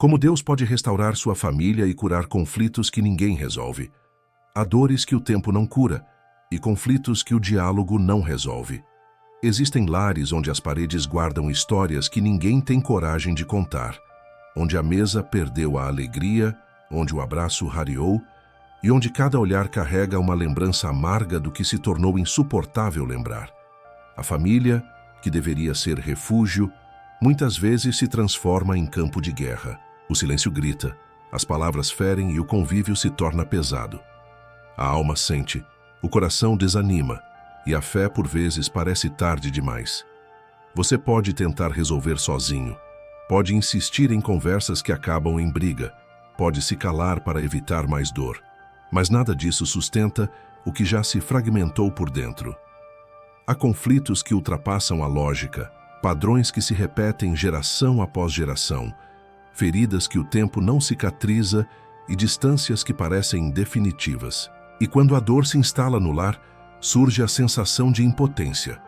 Como Deus pode restaurar sua família e curar conflitos que ninguém resolve. Há dores que o tempo não cura e conflitos que o diálogo não resolve. Existem lares onde as paredes guardam histórias que ninguém tem coragem de contar, onde a mesa perdeu a alegria, onde o abraço rareou e onde cada olhar carrega uma lembrança amarga do que se tornou insuportável lembrar. A família, que deveria ser refúgio, muitas vezes se transforma em campo de guerra. O silêncio grita, as palavras ferem e o convívio se torna pesado. A alma sente, o coração desanima e a fé por vezes parece tarde demais. Você pode tentar resolver sozinho, pode insistir em conversas que acabam em briga, pode se calar para evitar mais dor, mas nada disso sustenta o que já se fragmentou por dentro. Há conflitos que ultrapassam a lógica, padrões que se repetem geração após geração, feridas que o tempo não cicatriza e distâncias que parecem definitivas. E quando a dor se instala no lar, surge a sensação de impotência.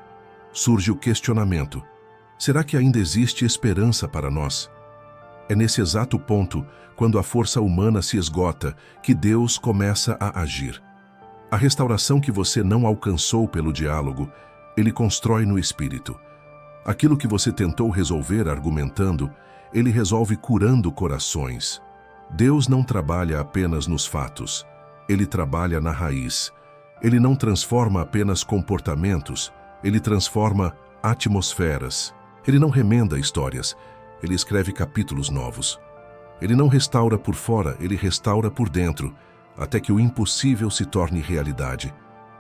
Surge o questionamento: será que ainda existe esperança para nós? É nesse exato ponto, quando a força humana se esgota, que Deus começa a agir. A restauração que você não alcançou pelo diálogo, Ele constrói no espírito. Aquilo que você tentou resolver argumentando, Ele resolve curando corações. Deus não trabalha apenas nos fatos. Ele trabalha na raiz. Ele não transforma apenas comportamentos, Ele transforma atmosferas. Ele não remenda histórias, Ele escreve capítulos novos. Ele não restaura por fora, Ele restaura por dentro, até que o impossível se torne realidade.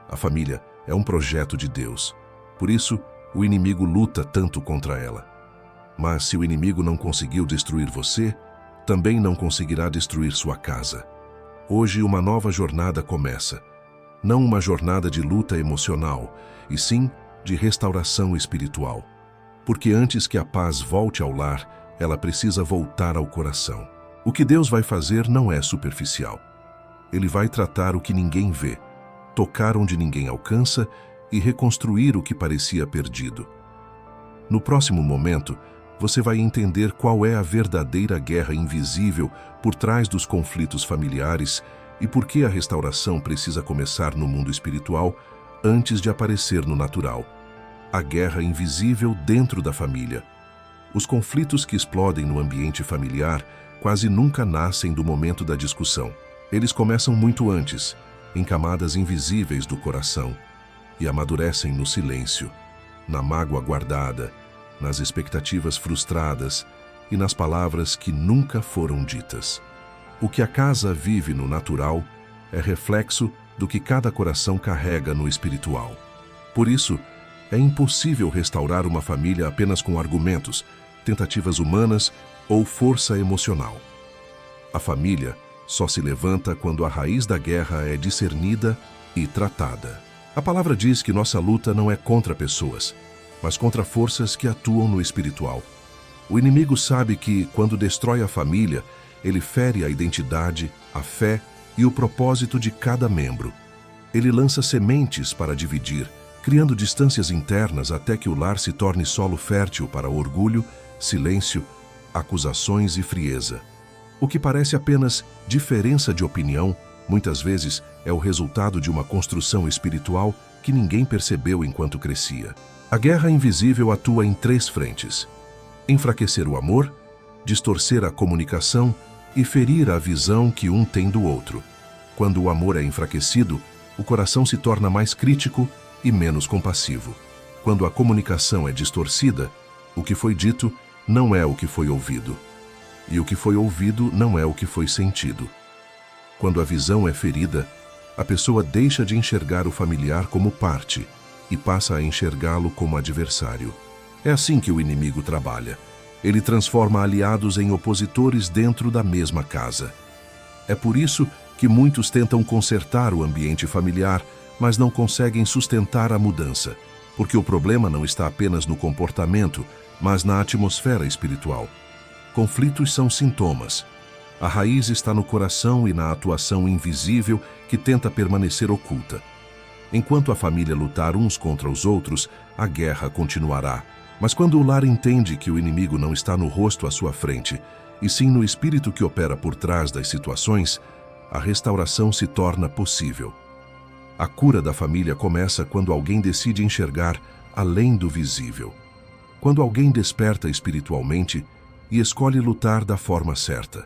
A família é um projeto de Deus. Por isso, o inimigo luta tanto contra ela. Mas se o inimigo não conseguiu destruir você, também não conseguirá destruir sua casa. Hoje uma nova jornada começa. Não uma jornada de luta emocional, e sim de restauração espiritual. Porque antes que a paz volte ao lar, ela precisa voltar ao coração. O que Deus vai fazer não é superficial. Ele vai tratar o que ninguém vê, tocar onde ninguém alcança e reconstruir o que parecia perdido. No próximo momento, você vai entender qual é a verdadeira guerra invisível por trás dos conflitos familiares e por que a restauração precisa começar no mundo espiritual antes de aparecer no natural. A guerra invisível dentro da família. Os conflitos que explodem no ambiente familiar quase nunca nascem do momento da discussão. Eles começam muito antes, em camadas invisíveis do coração, e amadurecem no silêncio, na mágoa guardada, nas expectativas frustradas e nas palavras que nunca foram ditas. O que a casa vive no natural é reflexo do que cada coração carrega no espiritual. Por isso, é impossível restaurar uma família apenas com argumentos, tentativas humanas ou força emocional. A família só se levanta quando a raiz da guerra é discernida e tratada. A palavra diz que nossa luta não é contra pessoas, mas contra forças que atuam no espiritual. O inimigo sabe que, quando destrói a família, ele fere a identidade, a fé e o propósito de cada membro. Ele lança sementes para dividir, criando distâncias internas até que o lar se torne solo fértil para orgulho, silêncio, acusações e frieza. O que parece apenas diferença de opinião, muitas vezes é o resultado de uma construção espiritual que ninguém percebeu enquanto crescia. A guerra invisível atua em 3 frentes: enfraquecer o amor, distorcer a comunicação e ferir a visão que um tem do outro. Quando o amor é enfraquecido, o coração se torna mais crítico e menos compassivo. Quando a comunicação é distorcida, o que foi dito não é o que foi ouvido. E o que foi ouvido não é o que foi sentido. Quando a visão é ferida, a pessoa deixa de enxergar o familiar como parte e passa a enxergá-lo como adversário. É assim que o inimigo trabalha. Ele transforma aliados em opositores dentro da mesma casa. É por isso que muitos tentam consertar o ambiente familiar, mas não conseguem sustentar a mudança, porque o problema não está apenas no comportamento, mas na atmosfera espiritual. Conflitos são sintomas. A raiz está no coração e na atuação invisível que tenta permanecer oculta. Enquanto a família lutar uns contra os outros, a guerra continuará. Mas quando o lar entende que o inimigo não está no rosto à sua frente, e sim no espírito que opera por trás das situações, a restauração se torna possível. A cura da família começa quando alguém decide enxergar além do visível. Quando alguém desperta espiritualmente e escolhe lutar da forma certa.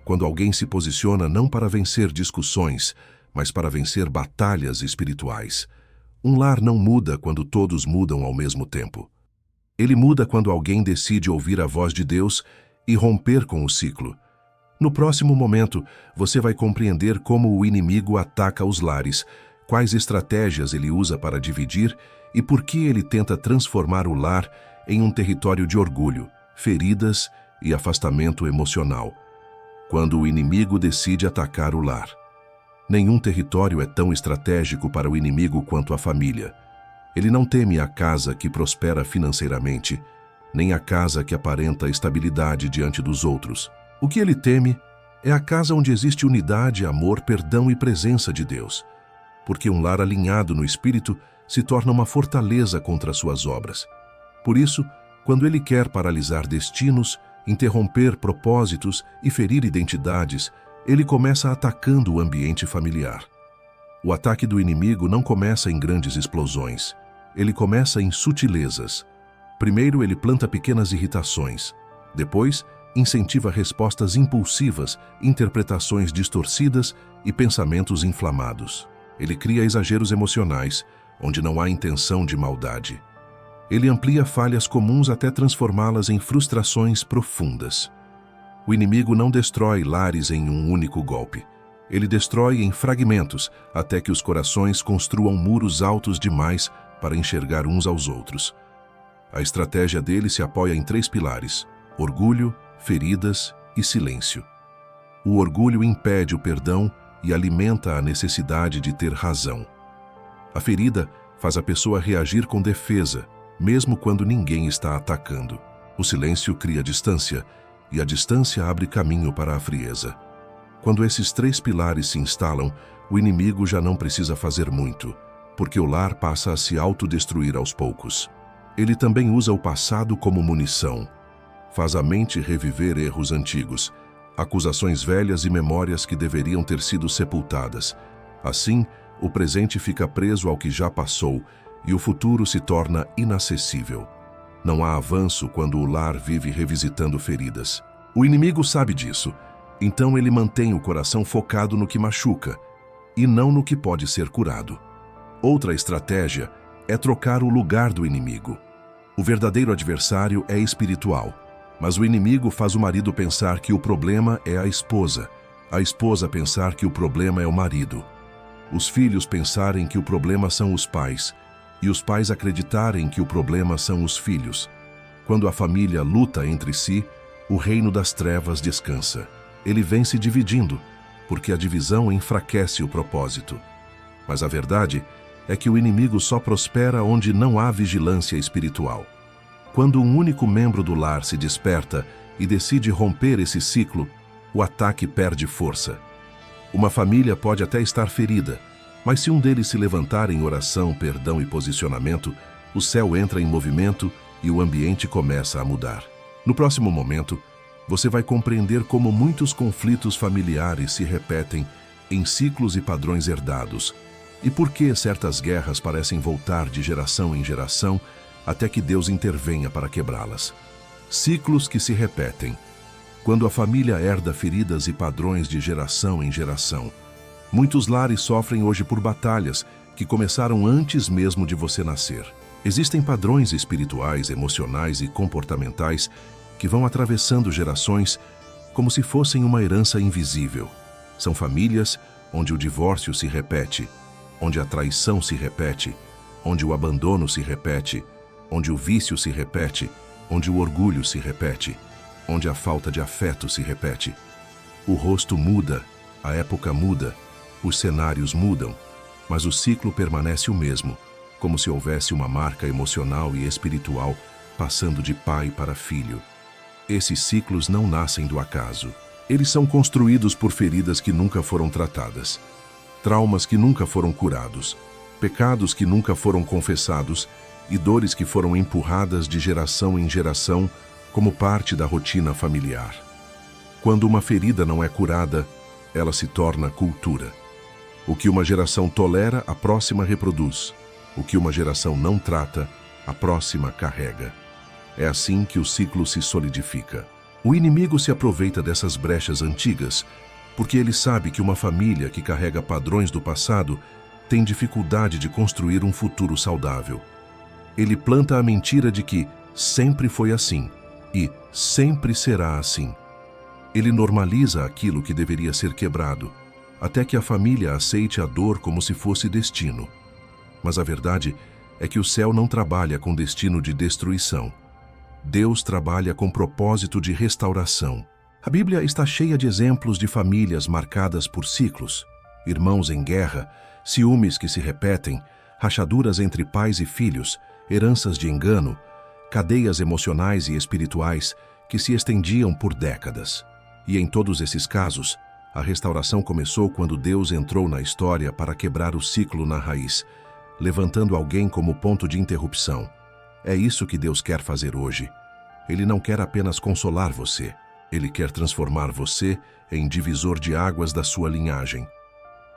Quando alguém se posiciona não para vencer discussões, mas para vencer batalhas espirituais. Um lar não muda quando todos mudam ao mesmo tempo. Ele muda quando alguém decide ouvir a voz de Deus e romper com o ciclo. No próximo momento, você vai compreender como o inimigo ataca os lares, quais estratégias ele usa para dividir e por que ele tenta transformar o lar em um território de orgulho, feridas e afastamento emocional. Quando o inimigo decide atacar o lar. Nenhum território é tão estratégico para o inimigo quanto a família. Ele não teme a casa que prospera financeiramente, nem a casa que aparenta estabilidade diante dos outros. O que ele teme é a casa onde existe unidade, amor, perdão e presença de Deus. Porque um lar alinhado no espírito se torna uma fortaleza contra suas obras. Por isso, quando ele quer paralisar destinos, interromper propósitos e ferir identidades, ele começa atacando o ambiente familiar. O ataque do inimigo não começa em grandes explosões. Ele começa em sutilezas. Primeiro, ele planta pequenas irritações. Depois, incentiva respostas impulsivas, interpretações distorcidas e pensamentos inflamados. Ele cria exageros emocionais, onde não há intenção de maldade. Ele amplia falhas comuns até transformá-las em frustrações profundas. O inimigo não destrói lares em um único golpe. Ele destrói em fragmentos, até que os corações construam muros altos demais para enxergar uns aos outros. A estratégia dele se apoia em 3 pilares: orgulho, feridas e silêncio. O orgulho impede o perdão e alimenta a necessidade de ter razão. A ferida faz a pessoa reagir com defesa, mesmo quando ninguém está atacando. O silêncio cria distância, e a distância abre caminho para a frieza. Quando esses 3 pilares se instalam, o inimigo já não precisa fazer muito, porque o lar passa a se autodestruir aos poucos. Ele também usa o passado como munição. Faz a mente reviver erros antigos, acusações velhas e memórias que deveriam ter sido sepultadas. Assim, o presente fica preso ao que já passou e o futuro se torna inacessível. Não há avanço quando o lar vive revisitando feridas. O inimigo sabe disso, então ele mantém o coração focado no que machuca e não no que pode ser curado. Outra estratégia é trocar o lugar do inimigo. O verdadeiro adversário é espiritual, mas o inimigo faz o marido pensar que o problema é a esposa pensar que o problema é o marido, os filhos pensarem que o problema são os pais, e os pais acreditarem que o problema são os filhos. Quando a família luta entre si, o reino das trevas descansa. Ele vem se dividindo, porque a divisão enfraquece o propósito. Mas a verdade é que o inimigo só prospera onde não há vigilância espiritual. Quando um único membro do lar se desperta e decide romper esse ciclo, o ataque perde força. Uma família pode até estar ferida, mas se um deles se levantar em oração, perdão e posicionamento, o céu entra em movimento e o ambiente começa a mudar. No próximo momento, você vai compreender como muitos conflitos familiares se repetem em ciclos e padrões herdados, e por que certas guerras parecem voltar de geração em geração até que Deus intervenha para quebrá-las. Ciclos que se repetem. Quando a família herda feridas e padrões de geração em geração, muitos lares sofrem hoje por batalhas que começaram antes mesmo de você nascer. Existem padrões espirituais, emocionais e comportamentais que vão atravessando gerações como se fossem uma herança invisível. São famílias onde o divórcio se repete, onde a traição se repete, onde o abandono se repete, onde o vício se repete, onde o orgulho se repete, onde a falta de afeto se repete. O rosto muda, a época muda, os cenários mudam, mas o ciclo permanece o mesmo, como se houvesse uma marca emocional e espiritual passando de pai para filho. Esses ciclos não nascem do acaso. Eles são construídos por feridas que nunca foram tratadas, traumas que nunca foram curados, pecados que nunca foram confessados e dores que foram empurradas de geração em geração como parte da rotina familiar. Quando uma ferida não é curada, ela se torna cultura. O que uma geração tolera, a próxima reproduz. O que uma geração não trata, a próxima carrega. É assim que o ciclo se solidifica. O inimigo se aproveita dessas brechas antigas, porque ele sabe que uma família que carrega padrões do passado tem dificuldade de construir um futuro saudável. Ele planta a mentira de que sempre foi assim e sempre será assim. Ele normaliza aquilo que deveria ser quebrado, até que a família aceite a dor como se fosse destino. Mas a verdade é que o céu não trabalha com destino de destruição. Deus trabalha com propósito de restauração. A Bíblia está cheia de exemplos de famílias marcadas por ciclos, irmãos em guerra, ciúmes que se repetem, rachaduras entre pais e filhos, heranças de engano, cadeias emocionais e espirituais que se estendiam por décadas. E em todos esses casos, a restauração começou quando Deus entrou na história para quebrar o ciclo na raiz, levantando alguém como ponto de interrupção. É isso que Deus quer fazer hoje. Ele não quer apenas consolar você. Ele quer transformar você em divisor de águas da sua linhagem.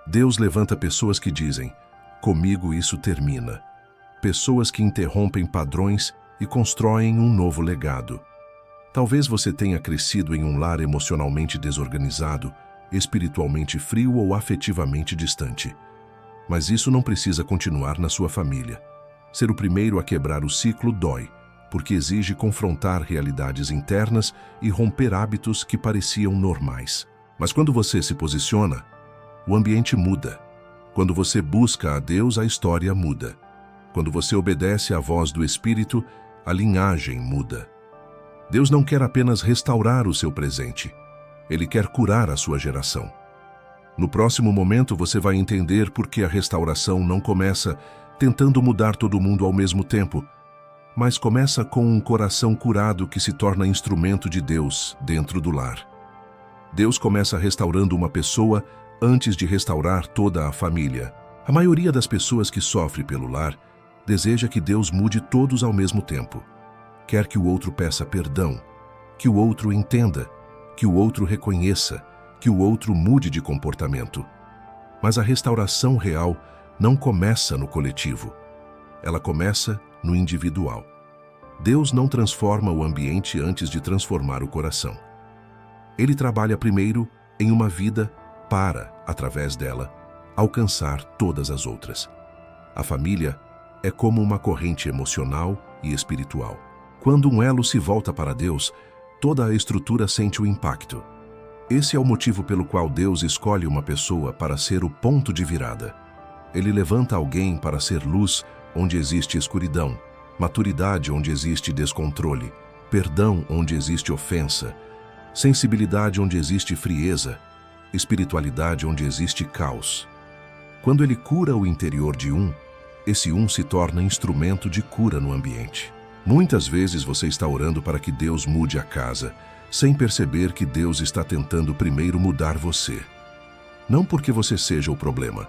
Deus levanta pessoas que dizem, comigo isso termina. Pessoas que interrompem padrões e constroem um novo legado. Talvez você tenha crescido em um lar emocionalmente desorganizado, espiritualmente frio ou afetivamente distante. Mas isso não precisa continuar na sua família. Ser o primeiro a quebrar o ciclo dói, porque exige confrontar realidades internas e romper hábitos que pareciam normais. Mas quando você se posiciona, o ambiente muda. Quando você busca a Deus, a história muda. Quando você obedece à voz do Espírito, a linhagem muda. Deus não quer apenas restaurar o seu presente. Ele quer curar a sua geração. No próximo momento, você vai entender por que a restauração não começa tentando mudar todo mundo ao mesmo tempo, mas começa com um coração curado que se torna instrumento de Deus dentro do lar. Deus começa restaurando uma pessoa antes de restaurar toda a família. A maioria das pessoas que sofre pelo lar deseja que Deus mude todos ao mesmo tempo. Quer que o outro peça perdão, que o outro entenda, que o outro reconheça, que o outro mude de comportamento. Mas a restauração real não começa no coletivo. Ela começa no individual. Deus não transforma o ambiente antes de transformar o coração. Ele trabalha primeiro em uma vida para, através dela, alcançar todas as outras. A família é como uma corrente emocional e espiritual. Quando um elo se volta para Deus, toda a estrutura sente o impacto. Esse é o motivo pelo qual Deus escolhe uma pessoa para ser o ponto de virada. Ele levanta alguém para ser luz onde existe escuridão, maturidade onde existe descontrole, perdão onde existe ofensa, sensibilidade onde existe frieza, espiritualidade onde existe caos. Quando ele cura o interior de esse se torna instrumento de cura no ambiente. Muitas vezes você está orando para que Deus mude a casa, sem perceber que Deus está tentando primeiro mudar você. Não porque você seja o problema,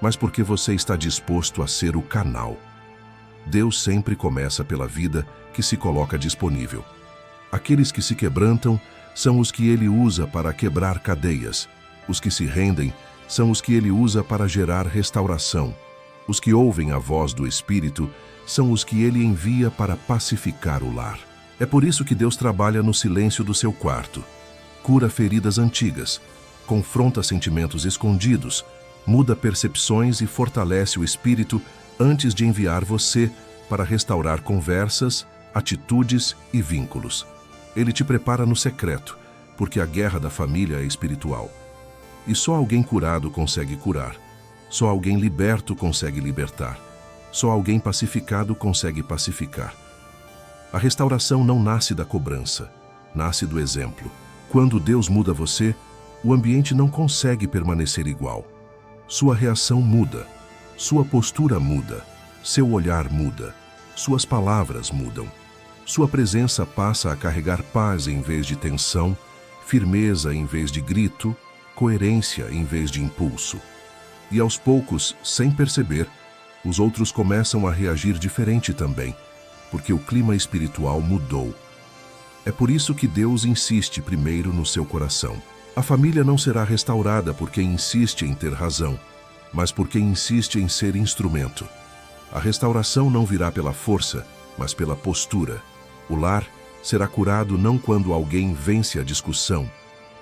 mas porque você está disposto a ser o canal. Deus sempre começa pela vida que se coloca disponível. Aqueles que se quebrantam são os que Ele usa para quebrar cadeias. Os que se rendem são os que Ele usa para gerar restauração. Os que ouvem a voz do Espírito são os que Ele envia para pacificar o lar. É por isso que Deus trabalha no silêncio do seu quarto. Cura feridas antigas, confronta sentimentos escondidos, muda percepções e fortalece o espírito antes de enviar você para restaurar conversas, atitudes e vínculos. Ele te prepara no secreto, porque a guerra da família é espiritual. E só alguém curado consegue curar. Só alguém liberto consegue libertar. Só alguém pacificado consegue pacificar. A restauração não nasce da cobrança, nasce do exemplo. Quando Deus muda você, o ambiente não consegue permanecer igual. Sua reação muda, sua postura muda, seu olhar muda, suas palavras mudam. Sua presença passa a carregar paz em vez de tensão, firmeza em vez de grito, coerência em vez de impulso. E aos poucos, sem perceber, os outros começam a reagir diferente também, porque o clima espiritual mudou. É por isso que Deus insiste primeiro no seu coração. A família não será restaurada por quem insiste em ter razão, mas por quem insiste em ser instrumento. A restauração não virá pela força, mas pela postura. O lar será curado não quando alguém vence a discussão,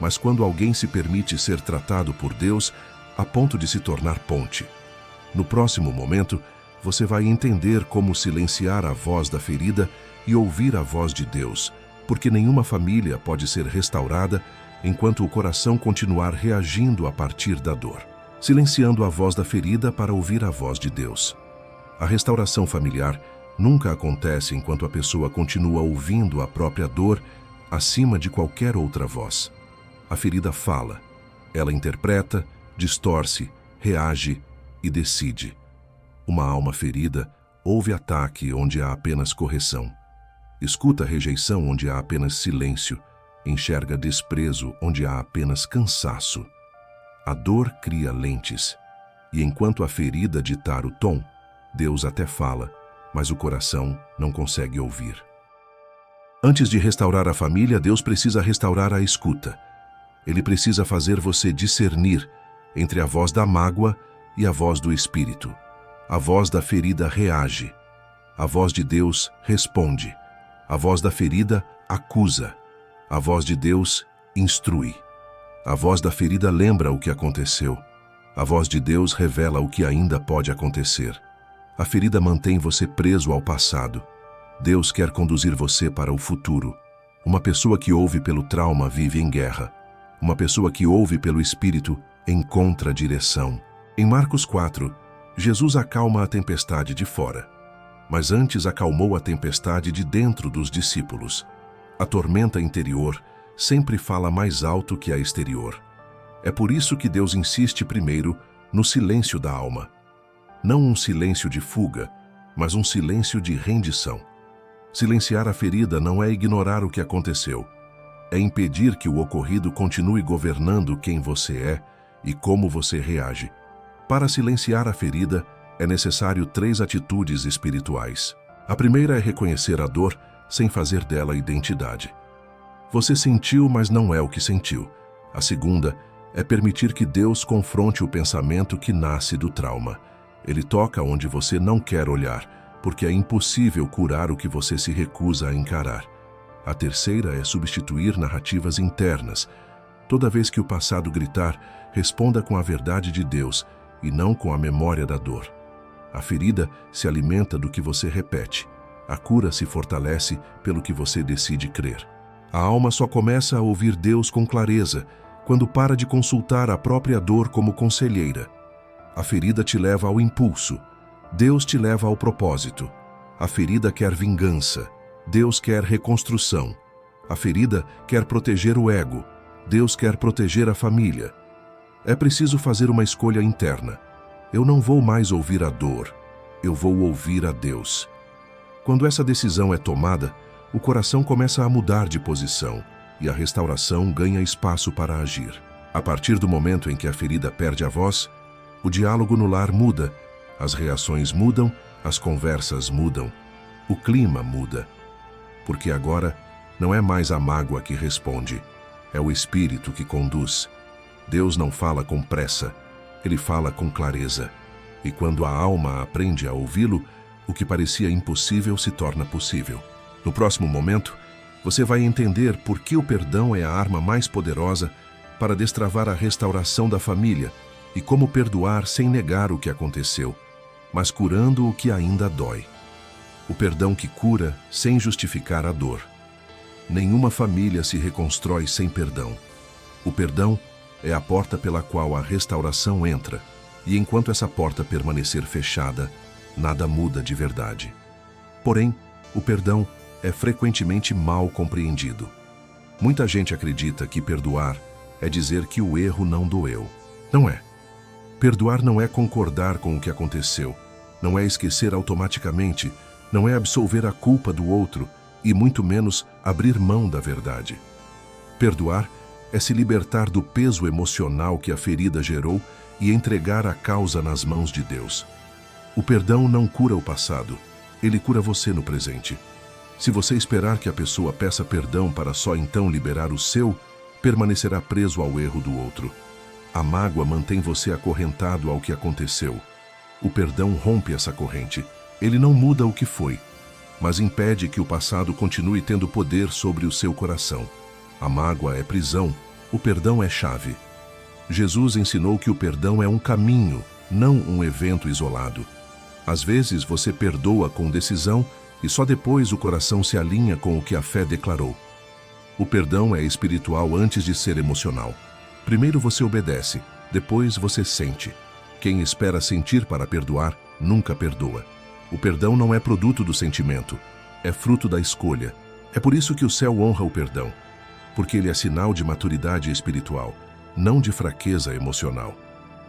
mas quando alguém se permite ser tratado por Deus a ponto de se tornar ponte. No próximo momento, você vai entender como silenciar a voz da ferida e ouvir a voz de Deus, porque nenhuma família pode ser restaurada enquanto o coração continuar reagindo a partir da dor, silenciando a voz da ferida para ouvir a voz de Deus. A restauração familiar nunca acontece enquanto a pessoa continua ouvindo a própria dor acima de qualquer outra voz. A ferida fala, ela interpreta, distorce, reage e decide. Uma alma ferida ouve ataque onde há apenas correção. Escuta rejeição onde há apenas silêncio. Enxerga desprezo onde há apenas cansaço. A dor cria lentes. E enquanto a ferida ditar o tom, Deus até fala, mas o coração não consegue ouvir. Antes de restaurar a família, Deus precisa restaurar a escuta. Ele precisa fazer você discernir entre a voz da mágoa e a voz do Espírito. A voz da ferida reage. A voz de Deus responde. A voz da ferida acusa. A voz de Deus instrui. A voz da ferida lembra o que aconteceu. A voz de Deus revela o que ainda pode acontecer. A ferida mantém você preso ao passado. Deus quer conduzir você para o futuro. Uma pessoa que ouve pelo trauma vive em guerra. Uma pessoa que ouve pelo Espírito encontra direção. Em Marcos 4, Jesus acalma a tempestade de fora, mas antes acalmou a tempestade de dentro dos discípulos. A tormenta interior sempre fala mais alto que a exterior. É por isso que Deus insiste primeiro no silêncio da alma. Não um silêncio de fuga, mas um silêncio de rendição. Silenciar a ferida não é ignorar o que aconteceu. É impedir que o ocorrido continue governando quem você é e como você reage. Para silenciar a ferida, é necessário 3 atitudes espirituais. A primeira é reconhecer a dor sem fazer dela identidade. Você sentiu, mas não é o que sentiu. A segunda é permitir que Deus confronte o pensamento que nasce do trauma. Ele toca onde você não quer olhar, porque é impossível curar o que você se recusa a encarar. A terceira é substituir narrativas internas. Toda vez que o passado gritar, responda com a verdade de Deus e não com a memória da dor. A ferida se alimenta do que você repete. A cura se fortalece pelo que você decide crer. A alma só começa a ouvir Deus com clareza quando para de consultar a própria dor como conselheira. A ferida te leva ao impulso. Deus te leva ao propósito. A ferida quer vingança. Deus quer reconstrução. A ferida quer proteger o ego. Deus quer proteger a família. É preciso fazer uma escolha interna. Eu não vou mais ouvir a dor. Eu vou ouvir a Deus. Quando essa decisão é tomada, o coração começa a mudar de posição e a restauração ganha espaço para agir. A partir do momento em que a ferida perde a voz, o diálogo no lar muda, as reações mudam, as conversas mudam, o clima muda. Porque agora não é mais a mágoa que responde, é o Espírito que conduz. Deus não fala com pressa, Ele fala com clareza. E quando a alma aprende a ouvi-lo, o que parecia impossível se torna possível. No próximo momento, você vai entender por que o perdão é a arma mais poderosa para destravar a restauração da família e como perdoar sem negar o que aconteceu, mas curando o que ainda dói. O perdão que cura sem justificar a dor. Nenhuma família se reconstrói sem perdão. O perdão é a porta pela qual a restauração entra, e enquanto essa porta permanecer fechada, nada muda de verdade. Porém, o perdão é frequentemente mal compreendido. Muita gente acredita que perdoar é dizer que o erro não doeu. Não é. Perdoar não é concordar com o que aconteceu, não é esquecer automaticamente, não é absolver a culpa do outro e muito menos abrir mão da verdade. Perdoar é se libertar do peso emocional que a ferida gerou e entregar a causa nas mãos de Deus. O perdão não cura o passado, ele cura você no presente. Se você esperar que a pessoa peça perdão para só então liberar o seu, permanecerá preso ao erro do outro. A mágoa mantém você acorrentado ao que aconteceu. O perdão rompe essa corrente. Ele não muda o que foi, mas impede que o passado continue tendo poder sobre o seu coração. A mágoa é prisão, o perdão é chave. Jesus ensinou que o perdão é um caminho, não um evento isolado. Às vezes você perdoa com decisão e só depois o coração se alinha com o que a fé declarou. O perdão é espiritual antes de ser emocional. Primeiro você obedece, depois você sente. Quem espera sentir para perdoar, nunca perdoa. O perdão não é produto do sentimento, é fruto da escolha. É por isso que o céu honra o perdão, porque ele é sinal de maturidade espiritual, não de fraqueza emocional.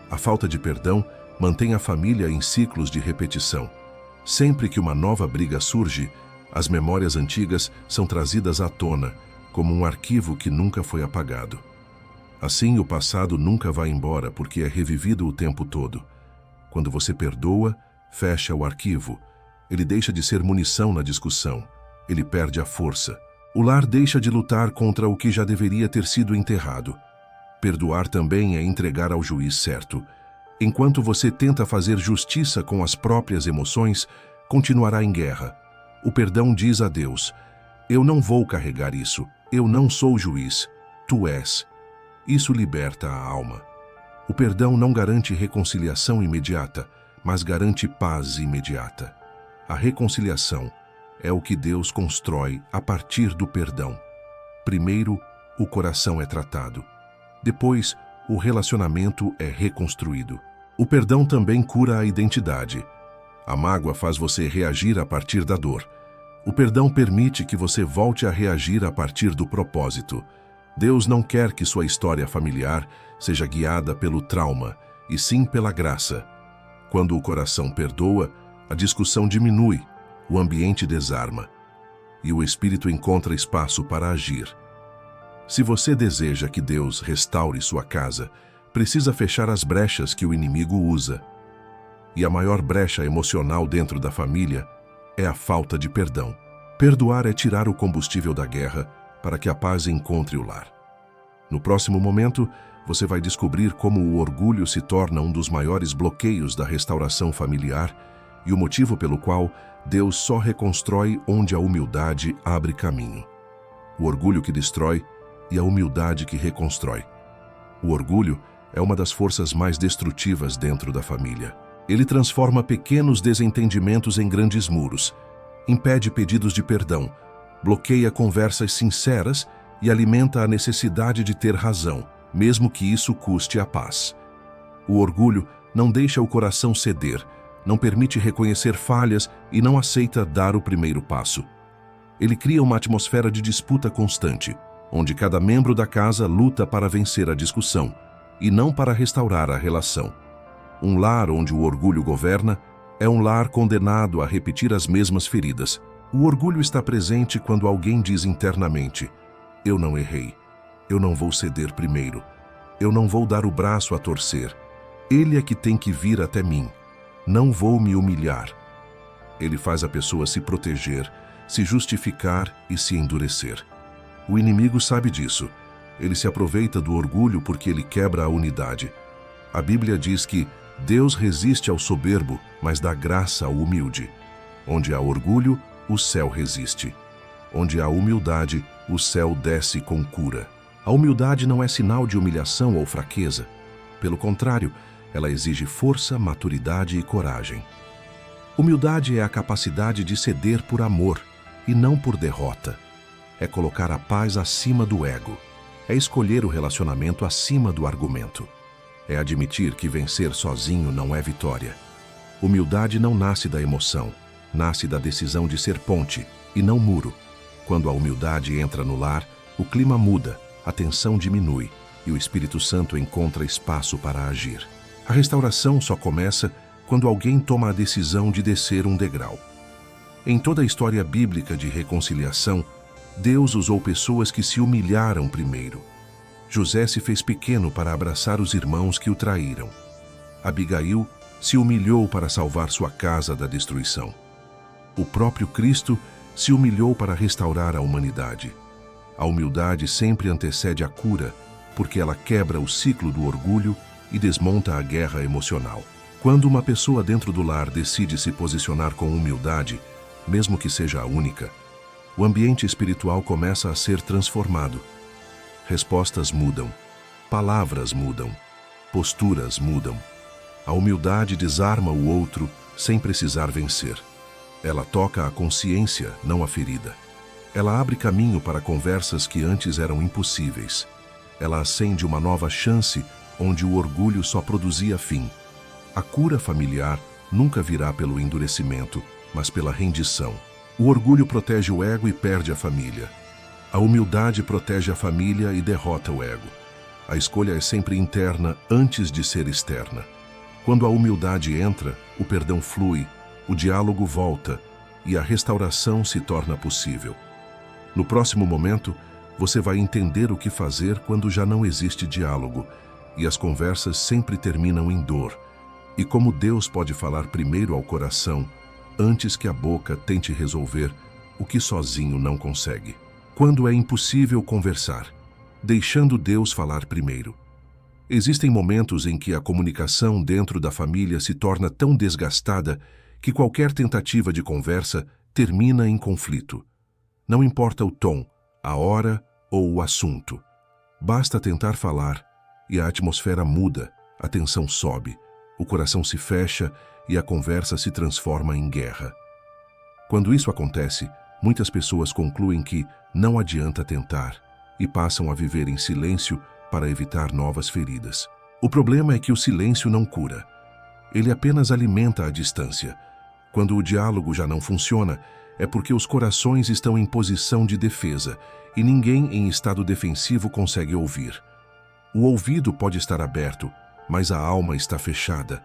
A falta de perdão mantém a família em ciclos de repetição. Sempre que uma nova briga surge, as memórias antigas são trazidas à tona, como um arquivo que nunca foi apagado. Assim, o passado nunca vai embora porque é revivido o tempo todo. Quando você perdoa, fecha o arquivo. Ele deixa de ser munição na discussão. Ele perde a força. O lar deixa de lutar contra o que já deveria ter sido enterrado. Perdoar também é entregar ao juiz certo. Enquanto você tenta fazer justiça com as próprias emoções, continuará em guerra. O perdão diz a Deus: eu não vou carregar isso. Eu não sou juiz. Tu és. Isso liberta a alma. O perdão não garante reconciliação imediata, mas garante paz imediata. A reconciliação é o que Deus constrói a partir do perdão. Primeiro, o coração é tratado. Depois, o relacionamento é reconstruído. O perdão também cura a identidade. A mágoa faz você reagir a partir da dor. O perdão permite que você volte a reagir a partir do propósito. Deus não quer que sua história familiar seja guiada pelo trauma, e sim pela graça. Quando o coração perdoa, a discussão diminui, o ambiente desarma, e o espírito encontra espaço para agir. Se você deseja que Deus restaure sua casa, precisa fechar as brechas que o inimigo usa. E a maior brecha emocional dentro da família é a falta de perdão. Perdoar é tirar o combustível da guerra para que a paz encontre o lar. No próximo momento, você vai descobrir como o orgulho se torna um dos maiores bloqueios da restauração familiar e o motivo pelo qual Deus só reconstrói onde a humildade abre caminho. O orgulho que destrói e a humildade que reconstrói. O orgulho é uma das forças mais destrutivas dentro da família. Ele transforma pequenos desentendimentos em grandes muros, impede pedidos de perdão, bloqueia conversas sinceras e alimenta a necessidade de ter razão, mesmo que isso custe a paz. O orgulho não deixa o coração ceder, não permite reconhecer falhas e não aceita dar o primeiro passo. Ele cria uma atmosfera de disputa constante, onde cada membro da casa luta para vencer a discussão e não para restaurar a relação. Um lar onde o orgulho governa é um lar condenado a repetir as mesmas feridas. O orgulho está presente quando alguém diz internamente: eu não errei, eu não vou ceder primeiro, eu não vou dar o braço a torcer, ele é que tem que vir até mim, não vou me humilhar. Ele faz a pessoa se proteger, se justificar e se endurecer. O inimigo sabe disso. Ele se aproveita do orgulho porque ele quebra a unidade. A Bíblia diz que Deus resiste ao soberbo, mas dá graça ao humilde. Onde há orgulho, o céu resiste. Onde há humildade, o céu desce com cura. A humildade não é sinal de humilhação ou fraqueza. Pelo contrário, ela exige força, maturidade e coragem. Humildade é a capacidade de ceder por amor e não por derrota. É colocar a paz acima do ego. É escolher o relacionamento acima do argumento. É admitir que vencer sozinho não é vitória. Humildade não nasce da emoção, nasce da decisão de ser ponte e não muro. Quando a humildade entra no lar, o clima muda, a tensão diminui e o Espírito Santo encontra espaço para agir. A restauração só começa quando alguém toma a decisão de descer um degrau. Em toda a história bíblica de reconciliação, Deus usou pessoas que se humilharam primeiro. José se fez pequeno para abraçar os irmãos que o traíram. Abigail se humilhou para salvar sua casa da destruição. O próprio Cristo se humilhou para restaurar a humanidade. A humildade sempre antecede a cura, porque ela quebra o ciclo do orgulho e desmonta a guerra emocional. Quando uma pessoa dentro do lar decide se posicionar com humildade, mesmo que seja a única, o ambiente espiritual começa a ser transformado. Respostas mudam, palavras mudam, posturas mudam. A humildade desarma o outro sem precisar vencer. Ela toca a consciência, não a ferida. Ela abre caminho para conversas que antes eram impossíveis. Ela acende uma nova chance onde o orgulho só produzia fim. A cura familiar nunca virá pelo endurecimento, mas pela rendição. O orgulho protege o ego e perde a família. A humildade protege a família e derrota o ego. A escolha é sempre interna antes de ser externa. Quando a humildade entra, o perdão flui, o diálogo volta e a restauração se torna possível. No próximo momento, você vai entender o que fazer quando já não existe diálogo e as conversas sempre terminam em dor. E como Deus pode falar primeiro ao coração, antes que a boca tente resolver o que sozinho não consegue. Quando é impossível conversar, deixando Deus falar primeiro. Existem momentos em que a comunicação dentro da família se torna tão desgastada que qualquer tentativa de conversa termina em conflito. Não importa o tom, a hora ou o assunto. Basta tentar falar e a atmosfera muda, a tensão sobe, o coração se fecha e a conversa se transforma em guerra. Quando isso acontece, muitas pessoas concluem que não adianta tentar e passam a viver em silêncio para evitar novas feridas. O problema é que o silêncio não cura. Ele apenas alimenta a distância. Quando o diálogo já não funciona, é porque os corações estão em posição de defesa e ninguém em estado defensivo consegue ouvir. O ouvido pode estar aberto, mas a alma está fechada.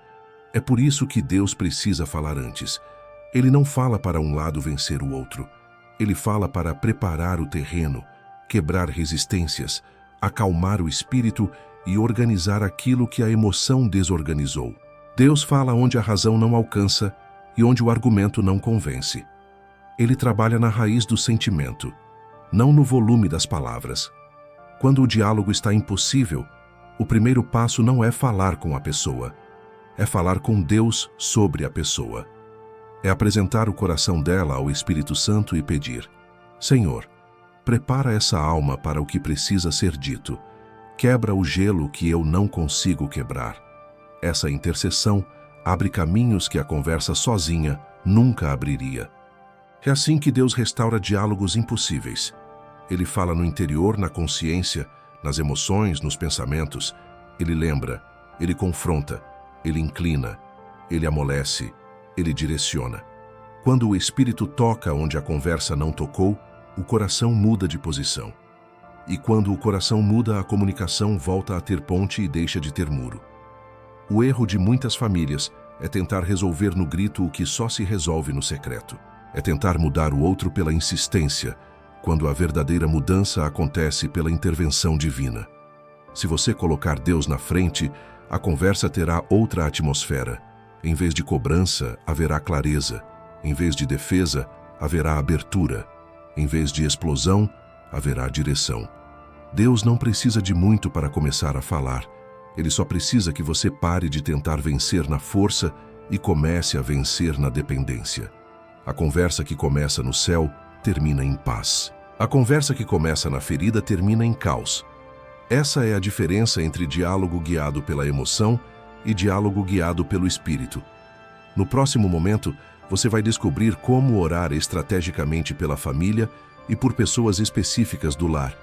É por isso que Deus precisa falar antes. Ele não fala para um lado vencer o outro. Ele fala para preparar o terreno, quebrar resistências, acalmar o espírito e organizar aquilo que a emoção desorganizou. Deus fala onde a razão não alcança e onde o argumento não convence. Ele trabalha na raiz do sentimento, não no volume das palavras. Quando o diálogo está impossível, o primeiro passo não é falar com a pessoa, é falar com Deus sobre a pessoa. É apresentar o coração dela ao Espírito Santo e pedir: Senhor, prepara essa alma para o que precisa ser dito. Quebra o gelo que eu não consigo quebrar. Essa intercessão abre caminhos que a conversa sozinha nunca abriria. É assim que Deus restaura diálogos impossíveis. Ele fala no interior, na consciência, nas emoções, nos pensamentos. Ele lembra, ele confronta, ele inclina, ele amolece, ele direciona. Quando o Espírito toca onde a conversa não tocou, o coração muda de posição. E quando o coração muda, a comunicação volta a ter ponte e deixa de ter muro. O erro de muitas famílias é tentar resolver no grito o que só se resolve no secreto. É tentar mudar o outro pela insistência, quando a verdadeira mudança acontece pela intervenção divina. Se você colocar Deus na frente, a conversa terá outra atmosfera. Em vez de cobrança, haverá clareza. Em vez de defesa, haverá abertura. Em vez de explosão, haverá direção. Deus não precisa de muito para começar a falar. Ele só precisa que você pare de tentar vencer na força e comece a vencer na dependência. A conversa que começa no céu termina em paz. A conversa que começa na ferida termina em caos. Essa é a diferença entre diálogo guiado pela emoção e diálogo guiado pelo espírito. No próximo momento, você vai descobrir como orar estrategicamente pela família e por pessoas específicas do lar,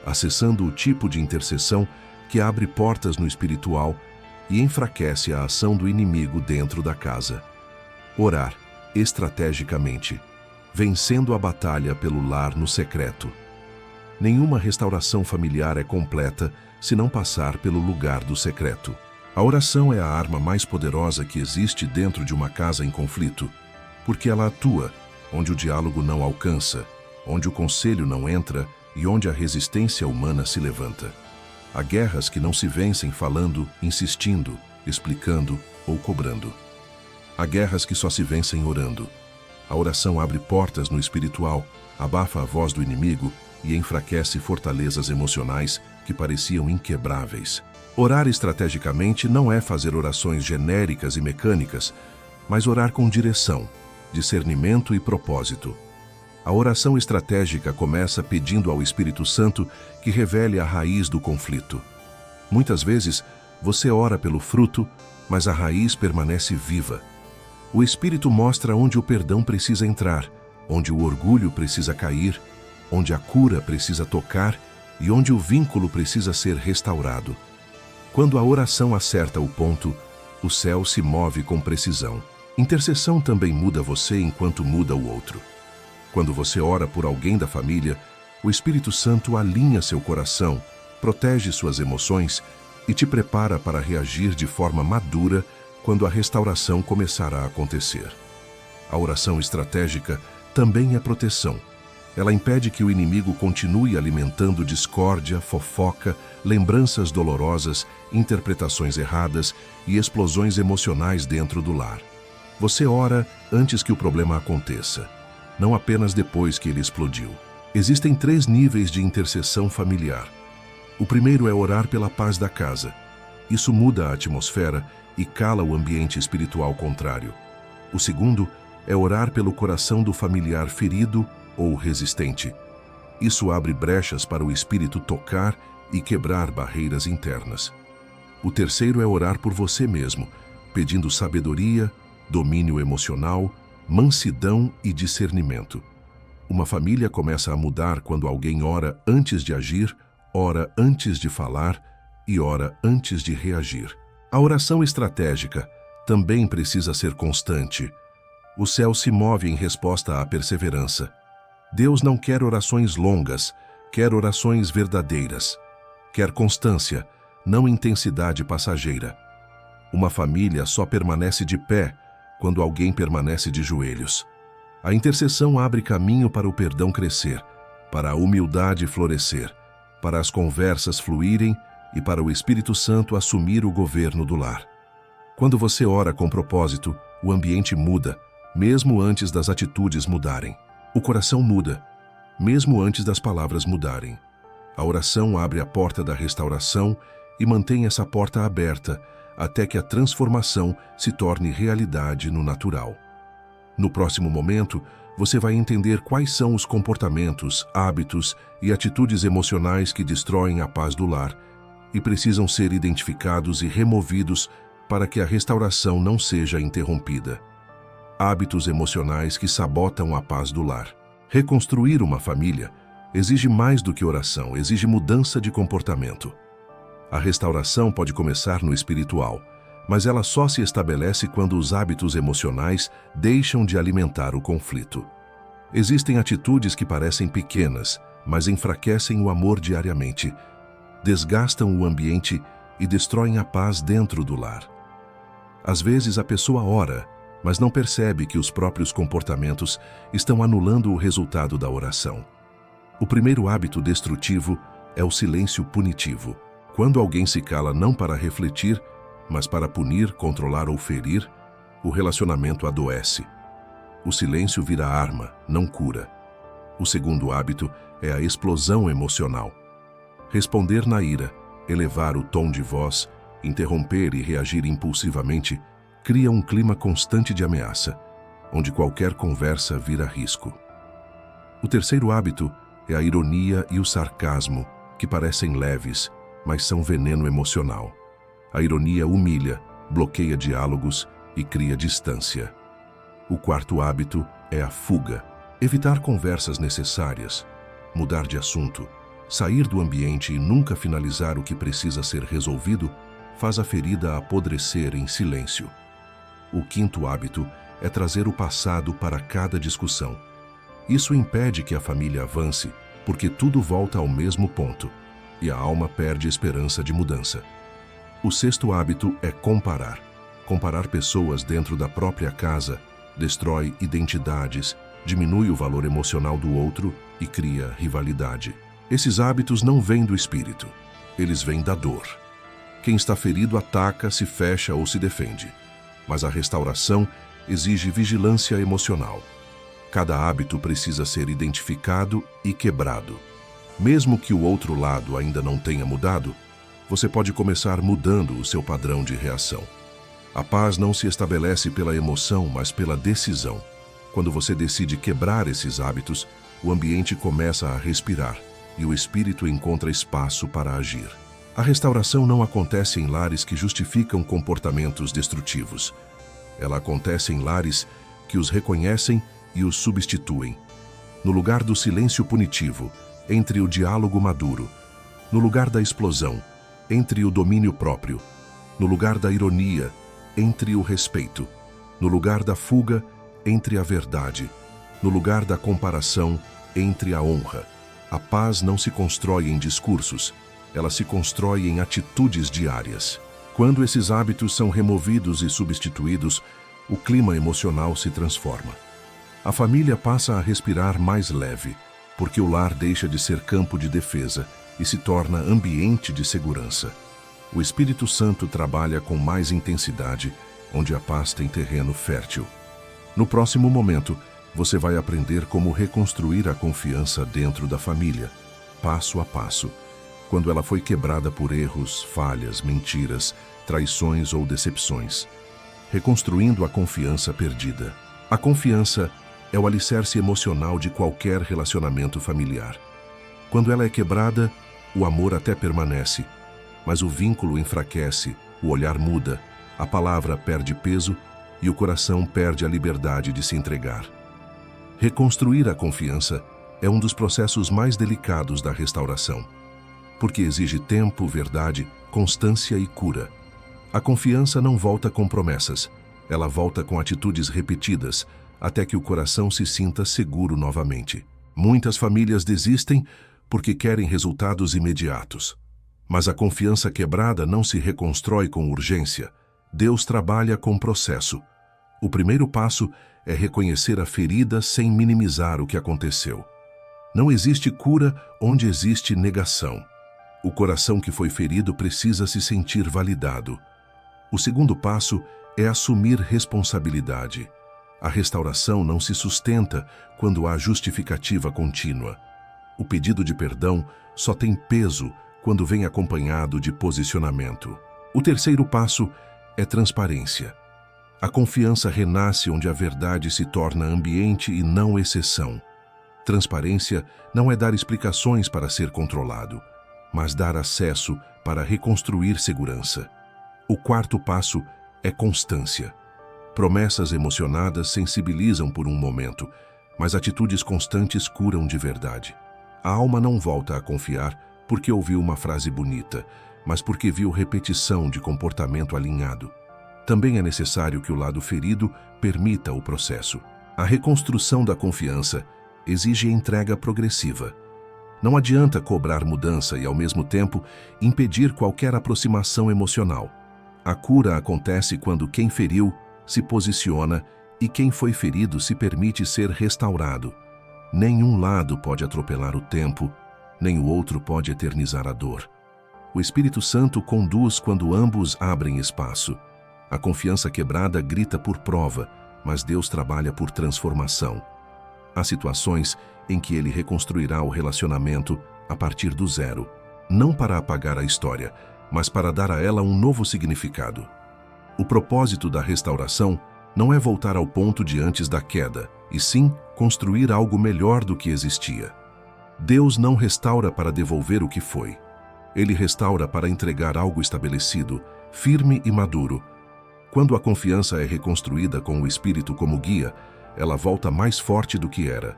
acessando o tipo de intercessão que abre portas no espiritual e enfraquece a ação do inimigo dentro da casa. Orar estrategicamente, vencendo a batalha pelo lar no secreto. Nenhuma restauração familiar é completa se não passar pelo lugar do secreto. A oração é a arma mais poderosa que existe dentro de uma casa em conflito, porque ela atua onde o diálogo não alcança, onde o conselho não entra e onde a resistência humana se levanta. Há guerras que não se vencem falando, insistindo, explicando ou cobrando. Há guerras que só se vencem orando. A oração abre portas no espiritual, abafa a voz do inimigo e enfraquece fortalezas emocionais que pareciam inquebráveis. Orar estrategicamente não é fazer orações genéricas e mecânicas, mas orar com direção, discernimento e propósito. A oração estratégica começa pedindo ao Espírito Santo que revele a raiz do conflito. Muitas vezes, você ora pelo fruto, mas a raiz permanece viva. O Espírito mostra onde o perdão precisa entrar, onde o orgulho precisa cair, onde a cura precisa tocar e onde o vínculo precisa ser restaurado. Quando a oração acerta o ponto, o céu se move com precisão. Intercessão também muda você enquanto muda o outro. Quando você ora por alguém da família, o Espírito Santo alinha seu coração, protege suas emoções e te prepara para reagir de forma madura quando a restauração começar a acontecer. A oração estratégica também é proteção. Ela impede que o inimigo continue alimentando discórdia, fofoca, lembranças dolorosas, interpretações erradas e explosões emocionais dentro do lar. Você ora antes que o problema aconteça, não apenas depois que ele explodiu. Existem 3 níveis de intercessão familiar. O primeiro é orar pela paz da casa. Isso muda a atmosfera e cala o ambiente espiritual contrário. O segundo é orar pelo coração do familiar ferido ou resistente. Isso abre brechas para o Espírito tocar e quebrar barreiras internas. O terceiro é orar por você mesmo, pedindo sabedoria, domínio emocional, mansidão e discernimento. Uma família começa a mudar quando alguém ora antes de agir, ora antes de falar e ora antes de reagir. A oração estratégica também precisa ser constante. O céu se move em resposta à perseverança. Deus não quer orações longas, quer orações verdadeiras. Quer constância, não intensidade passageira. Uma família só permanece de pé quando alguém permanece de joelhos. A intercessão abre caminho para o perdão crescer, para a humildade florescer, para as conversas fluírem e para o Espírito Santo assumir o governo do lar. Quando você ora com propósito, o ambiente muda, mesmo antes das atitudes mudarem. O coração muda, mesmo antes das palavras mudarem. A oração abre a porta da restauração e mantém essa porta aberta até que a transformação se torne realidade no natural. No próximo momento, você vai entender quais são os comportamentos, hábitos e atitudes emocionais que destroem a paz do lar e precisam ser identificados e removidos para que a restauração não seja interrompida. Hábitos emocionais que sabotam a paz do lar. Reconstruir uma família exige mais do que oração, exige mudança de comportamento. A restauração pode começar no espiritual, mas ela só se estabelece quando os hábitos emocionais deixam de alimentar o conflito. Existem atitudes que parecem pequenas, mas enfraquecem o amor diariamente, desgastam o ambiente e destroem a paz dentro do lar. Às vezes a pessoa ora, mas não percebe que os próprios comportamentos estão anulando o resultado da oração. O primeiro hábito destrutivo é o silêncio punitivo. Quando alguém se cala não para refletir, mas para punir, controlar ou ferir, o relacionamento adoece. O silêncio vira arma, não cura. O segundo hábito é a explosão emocional. Responder na ira, elevar o tom de voz, interromper e reagir impulsivamente cria um clima constante de ameaça, onde qualquer conversa vira risco. O terceiro hábito é a ironia e o sarcasmo, que parecem leves, mas são veneno emocional. A ironia humilha, bloqueia diálogos e cria distância. O quarto hábito é a fuga. Evitar conversas necessárias, mudar de assunto, sair do ambiente e nunca finalizar o que precisa ser resolvido faz a ferida apodrecer em silêncio. O quinto hábito é trazer o passado para cada discussão. Isso impede que a família avance, porque tudo volta ao mesmo ponto, e a alma perde esperança de mudança. O sexto hábito é comparar. Comparar pessoas dentro da própria casa destrói identidades, diminui o valor emocional do outro e cria rivalidade. Esses hábitos não vêm do espírito, eles vêm da dor. Quem está ferido ataca, se fecha ou se defende. Mas a restauração exige vigilância emocional. Cada hábito precisa ser identificado e quebrado. Mesmo que o outro lado ainda não tenha mudado, você pode começar mudando o seu padrão de reação. A paz não se estabelece pela emoção, mas pela decisão. Quando você decide quebrar esses hábitos, o ambiente começa a respirar e o espírito encontra espaço para agir. A restauração não acontece em lares que justificam comportamentos destrutivos. Ela acontece em lares que os reconhecem e os substituem. No lugar do silêncio punitivo, entre o diálogo maduro. No lugar da explosão, entre o domínio próprio. No lugar da ironia, entre o respeito. No lugar da fuga, entre a verdade. No lugar da comparação, entre a honra. A paz não se constrói em discursos, ela se constrói em atitudes diárias. Quando esses hábitos são removidos e substituídos, o clima emocional se transforma. A família passa a respirar mais leve, porque o lar deixa de ser campo de defesa e se torna ambiente de segurança. O Espírito Santo trabalha com mais intensidade, onde a paz tem terreno fértil. No próximo momento, você vai aprender como reconstruir a confiança dentro da família, passo a passo, quando ela foi quebrada por erros, falhas, mentiras, traições ou decepções. Reconstruindo a confiança perdida. A confiança é o alicerce emocional de qualquer relacionamento familiar. Quando ela é quebrada, o amor até permanece, mas o vínculo enfraquece, o olhar muda, a palavra perde peso e o coração perde a liberdade de se entregar. Reconstruir a confiança é um dos processos mais delicados da restauração, porque exige tempo, verdade, constância e cura. A confiança não volta com promessas, ela volta com atitudes repetidas, até que o coração se sinta seguro novamente. Muitas famílias desistem porque querem resultados imediatos. Mas a confiança quebrada não se reconstrói com urgência. Deus trabalha com processo. O primeiro passo é reconhecer a ferida sem minimizar o que aconteceu. Não existe cura onde existe negação. O coração que foi ferido precisa se sentir validado. O segundo passo é assumir responsabilidade. A restauração não se sustenta quando há justificativa contínua. O pedido de perdão só tem peso quando vem acompanhado de posicionamento. O terceiro passo é transparência. A confiança renasce onde a verdade se torna ambiente e não exceção. Transparência não é dar explicações para ser controlado, mas dar acesso para reconstruir segurança. O quarto passo é constância. Promessas emocionadas sensibilizam por um momento, mas atitudes constantes curam de verdade. A alma não volta a confiar porque ouviu uma frase bonita, mas porque viu repetição de comportamento alinhado. Também é necessário que o lado ferido permita o processo. A reconstrução da confiança exige entrega progressiva. Não adianta cobrar mudança e, ao mesmo tempo, impedir qualquer aproximação emocional. A cura acontece quando quem feriu se posiciona e quem foi ferido se permite ser restaurado. Nenhum lado pode atropelar o tempo, nem o outro pode eternizar a dor. O Espírito Santo conduz quando ambos abrem espaço. A confiança quebrada grita por prova, mas Deus trabalha por transformação. Há situações em que Ele reconstruirá o relacionamento a partir do zero, não para apagar a história, mas para dar a ela um novo significado. O propósito da restauração não é voltar ao ponto de antes da queda, e sim construir algo melhor do que existia. Deus não restaura para devolver o que foi. Ele restaura para entregar algo estabelecido, firme e maduro. Quando a confiança é reconstruída com o Espírito como guia, ela volta mais forte do que era,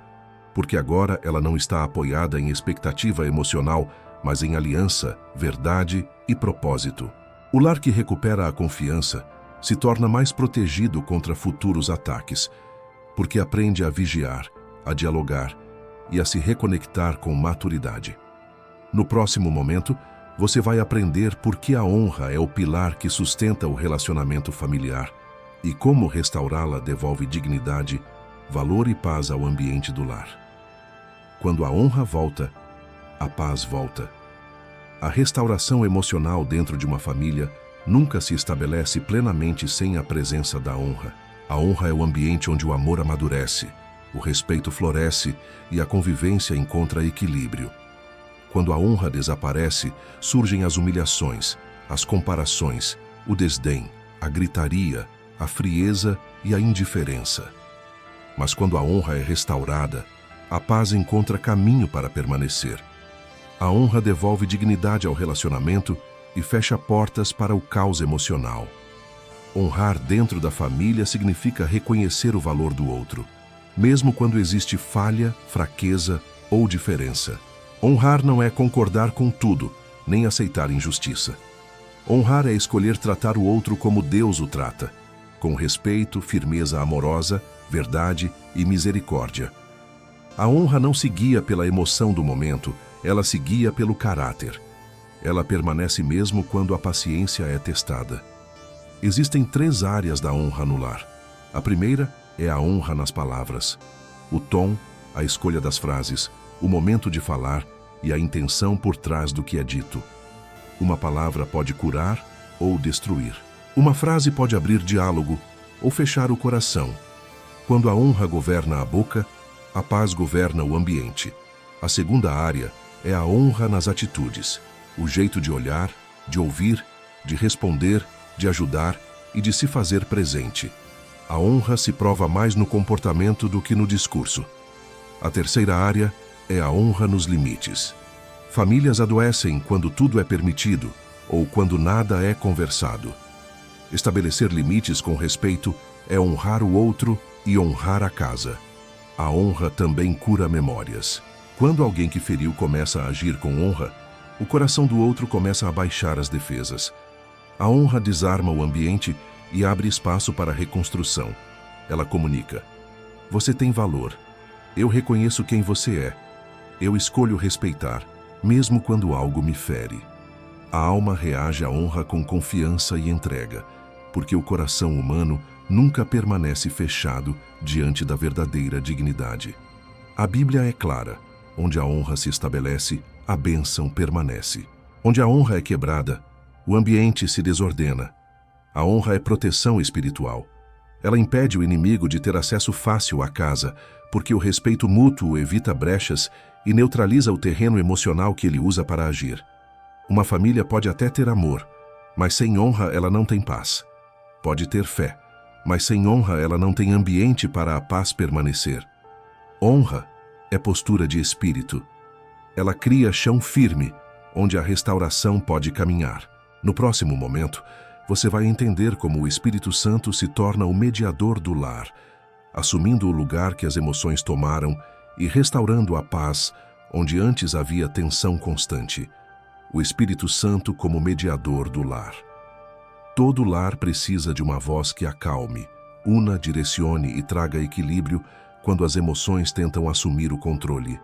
porque agora ela não está apoiada em expectativa emocional, mas em aliança, verdade e propósito. O lar que recupera a confiança se torna mais protegido contra futuros ataques, porque aprende a vigiar, a dialogar e a se reconectar com maturidade. No próximo momento, você vai aprender por que a honra é o pilar que sustenta o relacionamento familiar e como restaurá-la devolve dignidade, valor e paz ao ambiente do lar. Quando a honra volta, a paz volta. A restauração emocional dentro de uma família nunca se estabelece plenamente sem a presença da honra. A honra é o ambiente onde o amor amadurece, o respeito floresce e a convivência encontra equilíbrio. Quando a honra desaparece, surgem as humilhações, as comparações, o desdém, a gritaria, a frieza e a indiferença. Mas quando a honra é restaurada, a paz encontra caminho para permanecer. A honra devolve dignidade ao relacionamento e fecha portas para o caos emocional. Honrar dentro da família significa reconhecer o valor do outro, mesmo quando existe falha, fraqueza ou diferença. Honrar não é concordar com tudo, nem aceitar injustiça. Honrar é escolher tratar o outro como Deus o trata, com respeito, firmeza amorosa, verdade e misericórdia. A honra não se guia pela emoção do momento, ela se guia pelo caráter. Ela permanece mesmo quando a paciência é testada. Existem 3 áreas da honra no lar. A primeira é a honra nas palavras. O tom, a escolha das frases, o momento de falar e a intenção por trás do que é dito. Uma palavra pode curar ou destruir. Uma frase pode abrir diálogo ou fechar o coração. Quando a honra governa a boca, a paz governa o ambiente. A segunda área é a honra nas atitudes. O jeito de olhar, de ouvir, de responder, de ajudar e de se fazer presente. A honra se prova mais no comportamento do que no discurso. A terceira área é a honra nos limites. Famílias adoecem quando tudo é permitido ou quando nada é conversado. Estabelecer limites com respeito é honrar o outro e honrar a casa. A honra também cura memórias. Quando alguém que feriu começa a agir com honra, o coração do outro começa a baixar as defesas. A honra desarma o ambiente e abre espaço para a reconstrução. Ela comunica: você tem valor. Eu reconheço quem você é. Eu escolho respeitar, mesmo quando algo me fere. A alma reage à honra com confiança e entrega, porque o coração humano nunca permanece fechado diante da verdadeira dignidade. A Bíblia é clara: onde a honra se estabelece, a bênção permanece. Onde a honra é quebrada, o ambiente se desordena. A honra é proteção espiritual. Ela impede o inimigo de ter acesso fácil à casa, porque o respeito mútuo evita brechas e neutraliza o terreno emocional que ele usa para agir. Uma família pode até ter amor, mas sem honra ela não tem paz. Pode ter fé, mas sem honra ela não tem ambiente para a paz permanecer. Honra é postura de espírito. Ela cria chão firme, onde a restauração pode caminhar. No próximo momento, você vai entender como o Espírito Santo se torna o mediador do lar, assumindo o lugar que as emoções tomaram e restaurando a paz onde antes havia tensão constante. O Espírito Santo como mediador do lar. Todo lar precisa de uma voz que acalme, una, direcione e traga equilíbrio quando as emoções tentam assumir o controle.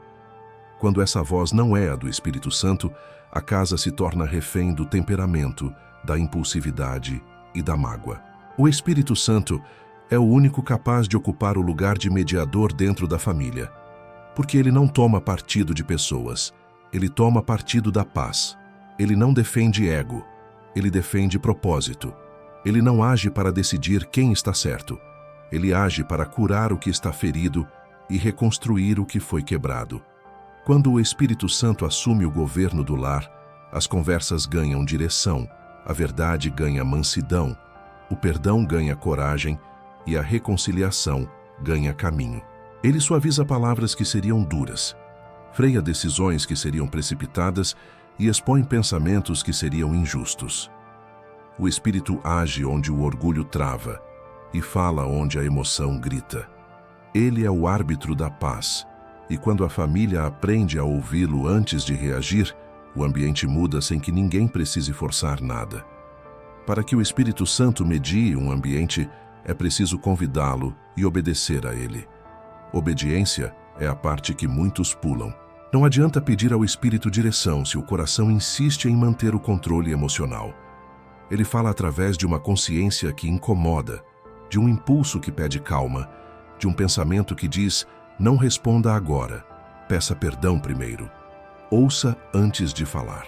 Quando essa voz não é a do Espírito Santo, a casa se torna refém do temperamento, da impulsividade e da mágoa. O Espírito Santo é o único capaz de ocupar o lugar de mediador dentro da família, porque ele não toma partido de pessoas, ele toma partido da paz. Ele não defende ego, ele defende propósito. Ele não age para decidir quem está certo, ele age para curar o que está ferido e reconstruir o que foi quebrado. Quando o Espírito Santo assume o governo do lar, as conversas ganham direção, a verdade ganha mansidão, o perdão ganha coragem e a reconciliação ganha caminho. Ele suaviza palavras que seriam duras, freia decisões que seriam precipitadas e expõe pensamentos que seriam injustos. O Espírito age onde o orgulho trava e fala onde a emoção grita. Ele é o árbitro da paz. E quando a família aprende a ouvi-lo antes de reagir, o ambiente muda sem que ninguém precise forçar nada. Para que o Espírito Santo medie um ambiente, é preciso convidá-lo e obedecer a ele. Obediência é a parte que muitos pulam. Não adianta pedir ao Espírito direção se o coração insiste em manter o controle emocional. Ele fala através de uma consciência que incomoda, de um impulso que pede calma, de um pensamento que diz: não responda agora, peça perdão primeiro. Ouça antes de falar.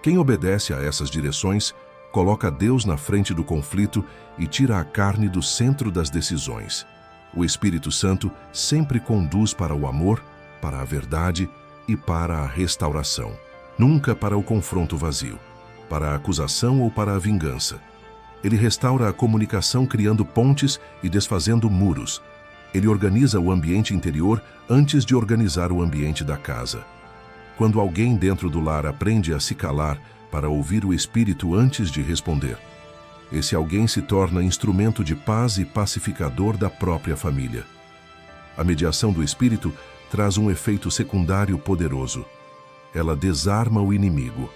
Quem obedece a essas direções, coloca Deus na frente do conflito e tira a carne do centro das decisões. O Espírito Santo sempre conduz para o amor, para a verdade e para a restauração. Nunca para o confronto vazio, para a acusação ou para a vingança. Ele restaura a comunicação criando pontes e desfazendo muros. Ele organiza o ambiente interior antes de organizar o ambiente da casa. Quando alguém dentro do lar aprende a se calar para ouvir o Espírito antes de responder, esse alguém se torna instrumento de paz e pacificador da própria família. A mediação do Espírito traz um efeito secundário poderoso. Ela desarma o inimigo.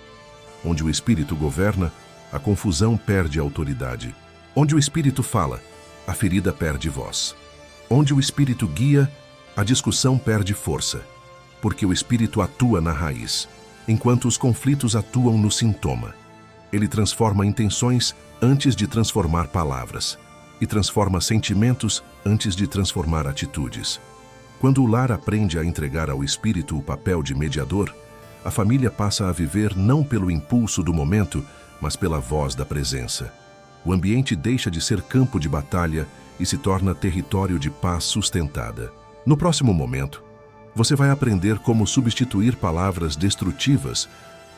Onde o Espírito governa, a confusão perde autoridade. Onde o Espírito fala, a ferida perde voz. Onde o Espírito guia, a discussão perde força. Porque o Espírito atua na raiz, enquanto os conflitos atuam no sintoma. Ele transforma intenções antes de transformar palavras, e transforma sentimentos antes de transformar atitudes. Quando o lar aprende a entregar ao Espírito o papel de mediador, a família passa a viver não pelo impulso do momento, mas pela voz da presença. O ambiente deixa de ser campo de batalha e se torna território de paz sustentada. No próximo momento, você vai aprender como substituir palavras destrutivas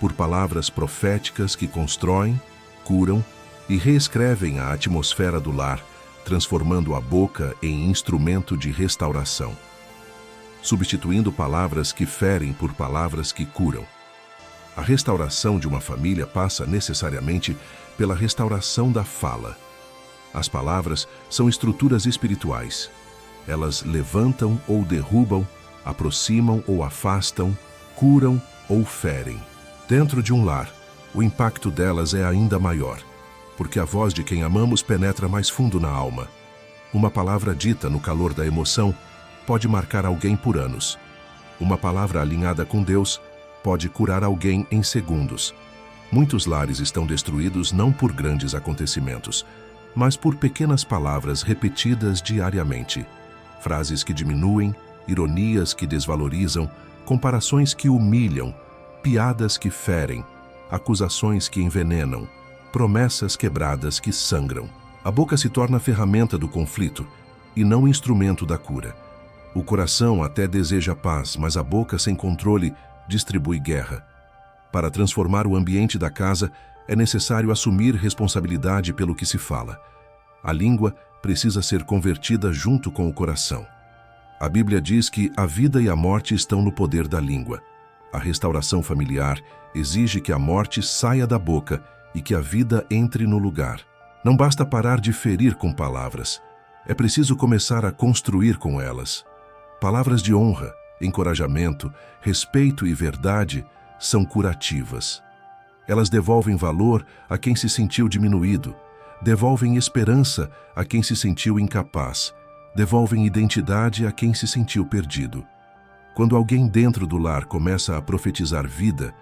por palavras proféticas que constroem, curam e reescrevem a atmosfera do lar, transformando a boca em instrumento de restauração. Substituindo palavras que ferem por palavras que curam. A restauração de uma família passa necessariamente pela restauração da fala. As palavras são estruturas espirituais. Elas levantam ou derrubam, aproximam ou afastam, curam ou ferem. Dentro de um lar, o impacto delas é ainda maior, porque a voz de quem amamos penetra mais fundo na alma. Uma palavra dita no calor da emoção pode marcar alguém por anos. Uma palavra alinhada com Deus pode curar alguém em segundos. Muitos lares estão destruídos não por grandes acontecimentos, mas por pequenas palavras repetidas diariamente. Frases que diminuem, ironias que desvalorizam, comparações que humilham, piadas que ferem, acusações que envenenam, promessas quebradas que sangram. A boca se torna ferramenta do conflito e não instrumento da cura. O coração até deseja paz, mas a boca sem controle distribui guerra. Para transformar o ambiente da casa, é necessário assumir responsabilidade pelo que se fala. A língua precisa ser convertida junto com o coração. A Bíblia diz que a vida e a morte estão no poder da língua. A restauração familiar exige que a morte saia da boca e que a vida entre no lugar. Não basta parar de ferir com palavras. É preciso começar a construir com elas. Palavras de honra, encorajamento, respeito e verdade são curativas. Elas devolvem valor a quem se sentiu diminuído, devolvem esperança a quem se sentiu incapaz, devolvem identidade a quem se sentiu perdido. Quando alguém dentro do lar começa a profetizar vida,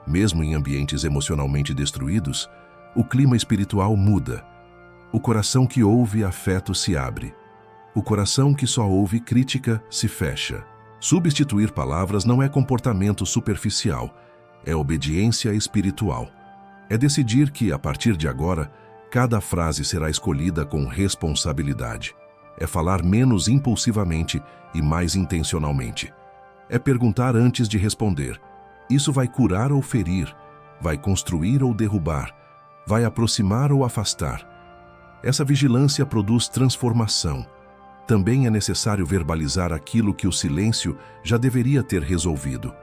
mesmo em ambientes emocionalmente destruídos, o clima espiritual muda. O coração que ouve afeto se abre. O coração que só ouve crítica se fecha. Substituir palavras não é comportamento superficial, é obediência espiritual. É decidir que, a partir de agora, cada frase será escolhida com responsabilidade. É falar menos impulsivamente e mais intencionalmente. É perguntar antes de responder. Isso vai curar ou ferir? Vai construir ou derrubar? Vai aproximar ou afastar? Essa vigilância produz transformação. Também é necessário verbalizar aquilo que o silêncio já deveria ter resolvido.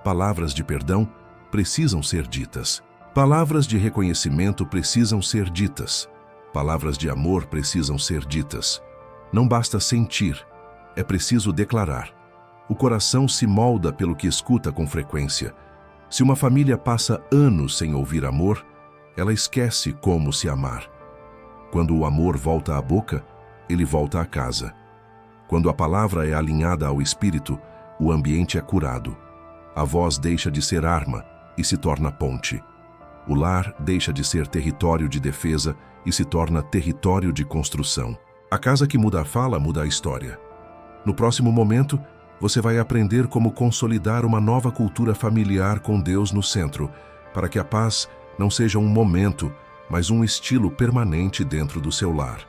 Palavras de perdão precisam ser ditas. Palavras de reconhecimento precisam ser ditas. Palavras de amor precisam ser ditas. Não basta sentir, é preciso declarar. O coração se molda pelo que escuta com frequência. Se uma família passa anos sem ouvir amor, ela esquece como se amar. Quando o amor volta à boca, ele volta à casa. Quando a palavra é alinhada ao espírito, o ambiente é curado. A voz deixa de ser arma e se torna ponte. O lar deixa de ser território de defesa e se torna território de construção. A casa que muda a fala muda a história. No próximo momento, você vai aprender como consolidar uma nova cultura familiar com Deus no centro, para que a paz não seja um momento, mas um estilo permanente dentro do seu lar.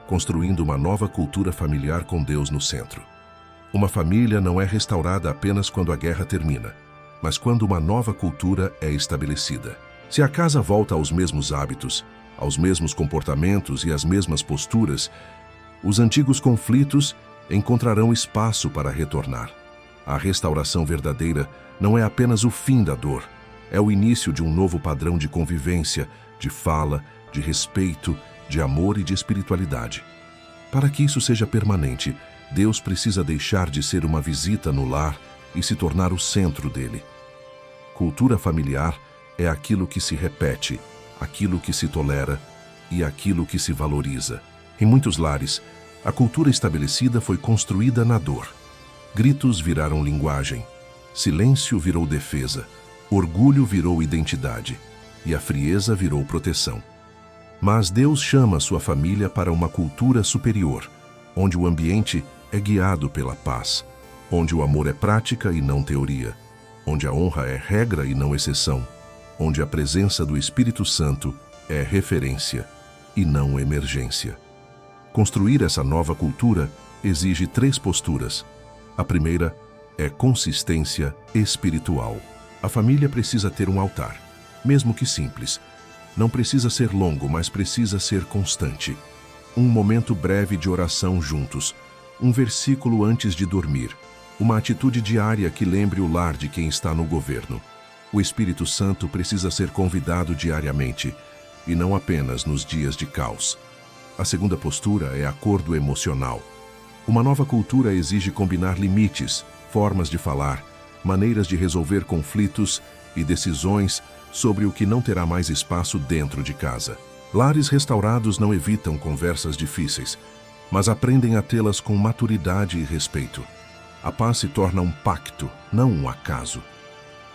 construindo uma nova cultura familiar com Deus no centro. Uma família não é restaurada apenas quando a guerra termina, mas quando uma nova cultura é estabelecida. Se a casa volta aos mesmos hábitos, aos mesmos comportamentos e às mesmas posturas, os antigos conflitos encontrarão espaço para retornar. A restauração verdadeira não é apenas o fim da dor, é o início de um novo padrão de convivência, de fala, de respeito, de amor e de espiritualidade. Para que isso seja permanente, Deus precisa deixar de ser uma visita no lar e se tornar o centro dele. Cultura familiar é aquilo que se repete, aquilo que se tolera e aquilo que se valoriza. Em muitos lares, a cultura estabelecida foi construída na dor. Gritos viraram linguagem, silêncio virou defesa, orgulho virou identidade e a frieza virou proteção. Mas Deus chama sua família para uma cultura superior, onde o ambiente é guiado pela paz, onde o amor é prática e não teoria, onde a honra é regra e não exceção, onde a presença do Espírito Santo é referência e não emergência. Construir essa nova cultura exige 3 posturas. A primeira é consistência espiritual. A família precisa ter um altar, mesmo que simples. Não precisa ser longo, mas precisa ser constante. Um momento breve de oração juntos, um versículo antes de dormir, uma atitude diária que lembre o lar de quem está no governo. O Espírito Santo precisa ser convidado diariamente, e não apenas nos dias de caos. A segunda postura é acordo emocional. Uma nova cultura exige combinar limites, formas de falar, maneiras de resolver conflitos e decisões sobre o que não terá mais espaço dentro de casa. Lares restaurados não evitam conversas difíceis, mas aprendem a tê-las com maturidade e respeito. A paz se torna um pacto, não um acaso.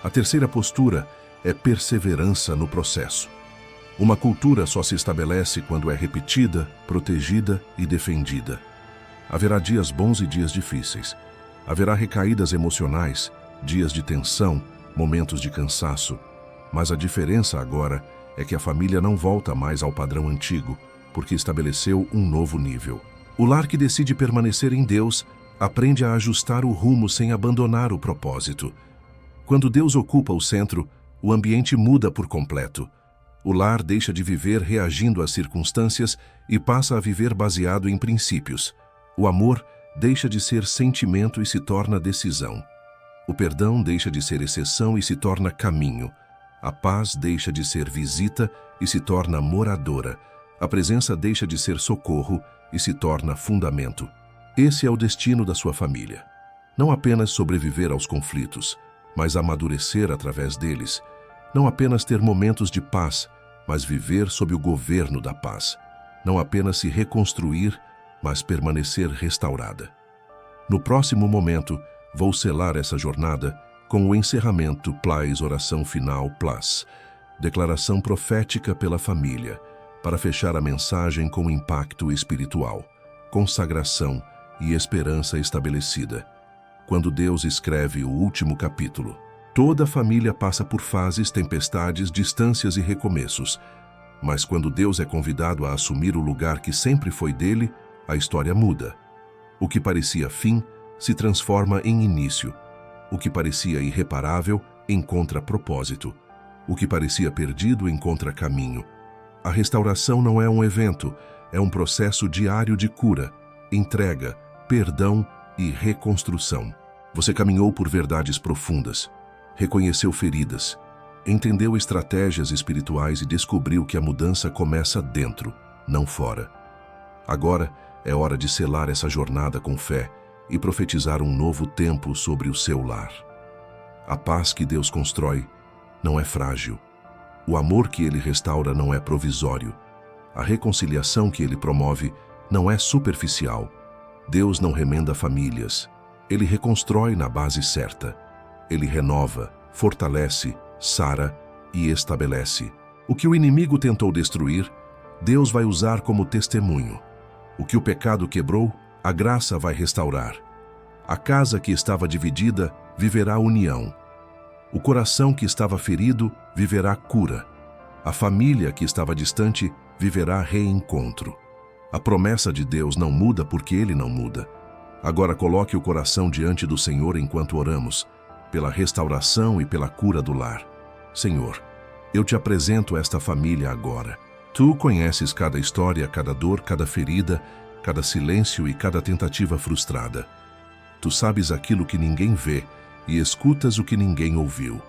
A terceira postura é perseverança no processo. Uma cultura só se estabelece quando é repetida, protegida e defendida. Haverá dias bons e dias difíceis. Haverá recaídas emocionais, dias de tensão, momentos de cansaço. Mas a diferença agora é que a família não volta mais ao padrão antigo, porque estabeleceu um novo nível. O lar que decide permanecer em Deus aprende a ajustar o rumo sem abandonar o propósito. Quando Deus ocupa o centro, o ambiente muda por completo. O lar deixa de viver reagindo às circunstâncias e passa a viver baseado em princípios. O amor deixa de ser sentimento e se torna decisão. O perdão deixa de ser exceção e se torna caminho. A paz deixa de ser visita e se torna moradora. A presença deixa de ser socorro e se torna fundamento. Esse é o destino da sua família. Não apenas sobreviver aos conflitos, mas amadurecer através deles. Não apenas ter momentos de paz, mas viver sob o governo da paz. Não apenas se reconstruir, mas permanecer restaurada. No próximo momento, vou selar essa jornada com o encerramento + oração final + declaração profética pela família, para fechar a mensagem com impacto espiritual, consagração e esperança estabelecida. Quando Deus escreve o último capítulo, toda a família passa por fases, tempestades, distâncias e recomeços. Mas quando Deus é convidado a assumir o lugar que sempre foi dele, a história muda. O que parecia fim se transforma em início. O que parecia irreparável encontra propósito. O que parecia perdido encontra caminho. A restauração não é um evento, é um processo diário de cura, entrega, perdão e reconstrução. Você caminhou por verdades profundas, reconheceu feridas, entendeu estratégias espirituais e descobriu que a mudança começa dentro, não fora. Agora é hora de selar essa jornada com fé e profetizar um novo tempo sobre o seu lar. A paz que Deus constrói não é frágil. O amor que Ele restaura não é provisório. A reconciliação que Ele promove não é superficial. Deus não remenda famílias. Ele reconstrói na base certa. Ele renova, fortalece, sara e estabelece. O que o inimigo tentou destruir, Deus vai usar como testemunho. O que o pecado quebrou, a graça vai restaurar. A casa que estava dividida viverá união. O coração que estava ferido viverá cura. A família que estava distante viverá reencontro. A promessa de Deus não muda porque Ele não muda. Agora coloque o coração diante do Senhor enquanto oramos, pela restauração e pela cura do lar. Senhor, eu te apresento esta família agora. Tu conheces cada história, cada dor, cada ferida, cada silêncio e cada tentativa frustrada. Tu sabes aquilo que ninguém vê e escutas o que ninguém ouviu.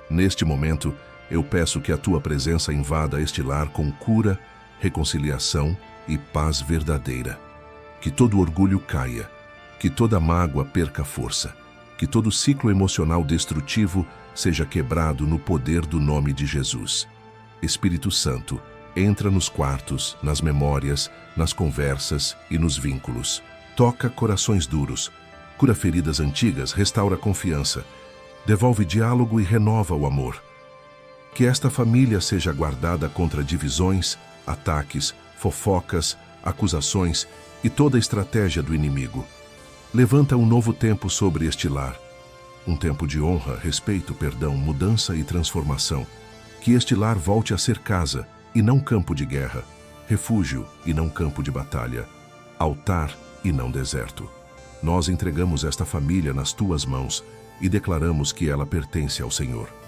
Neste momento, eu peço que a tua presença invada este lar com cura, reconciliação e paz verdadeira. Que todo orgulho caia, que toda mágoa perca força, que todo ciclo emocional destrutivo seja quebrado no poder do nome de Jesus. Espírito Santo, entra nos quartos, nas memórias, nas conversas e nos vínculos. Toca corações duros, cura feridas antigas, restaura a confiança, devolve diálogo e renova o amor. Que esta família seja guardada contra divisões, ataques, fofocas, acusações e toda a estratégia do inimigo. Levanta um novo tempo sobre este lar. Um tempo de honra, respeito, perdão, mudança e transformação. Que este lar volte a ser casa e não campo de guerra, refúgio e não campo de batalha, altar e não deserto. Nós entregamos esta família nas tuas mãos e declaramos que ela pertence ao Senhor.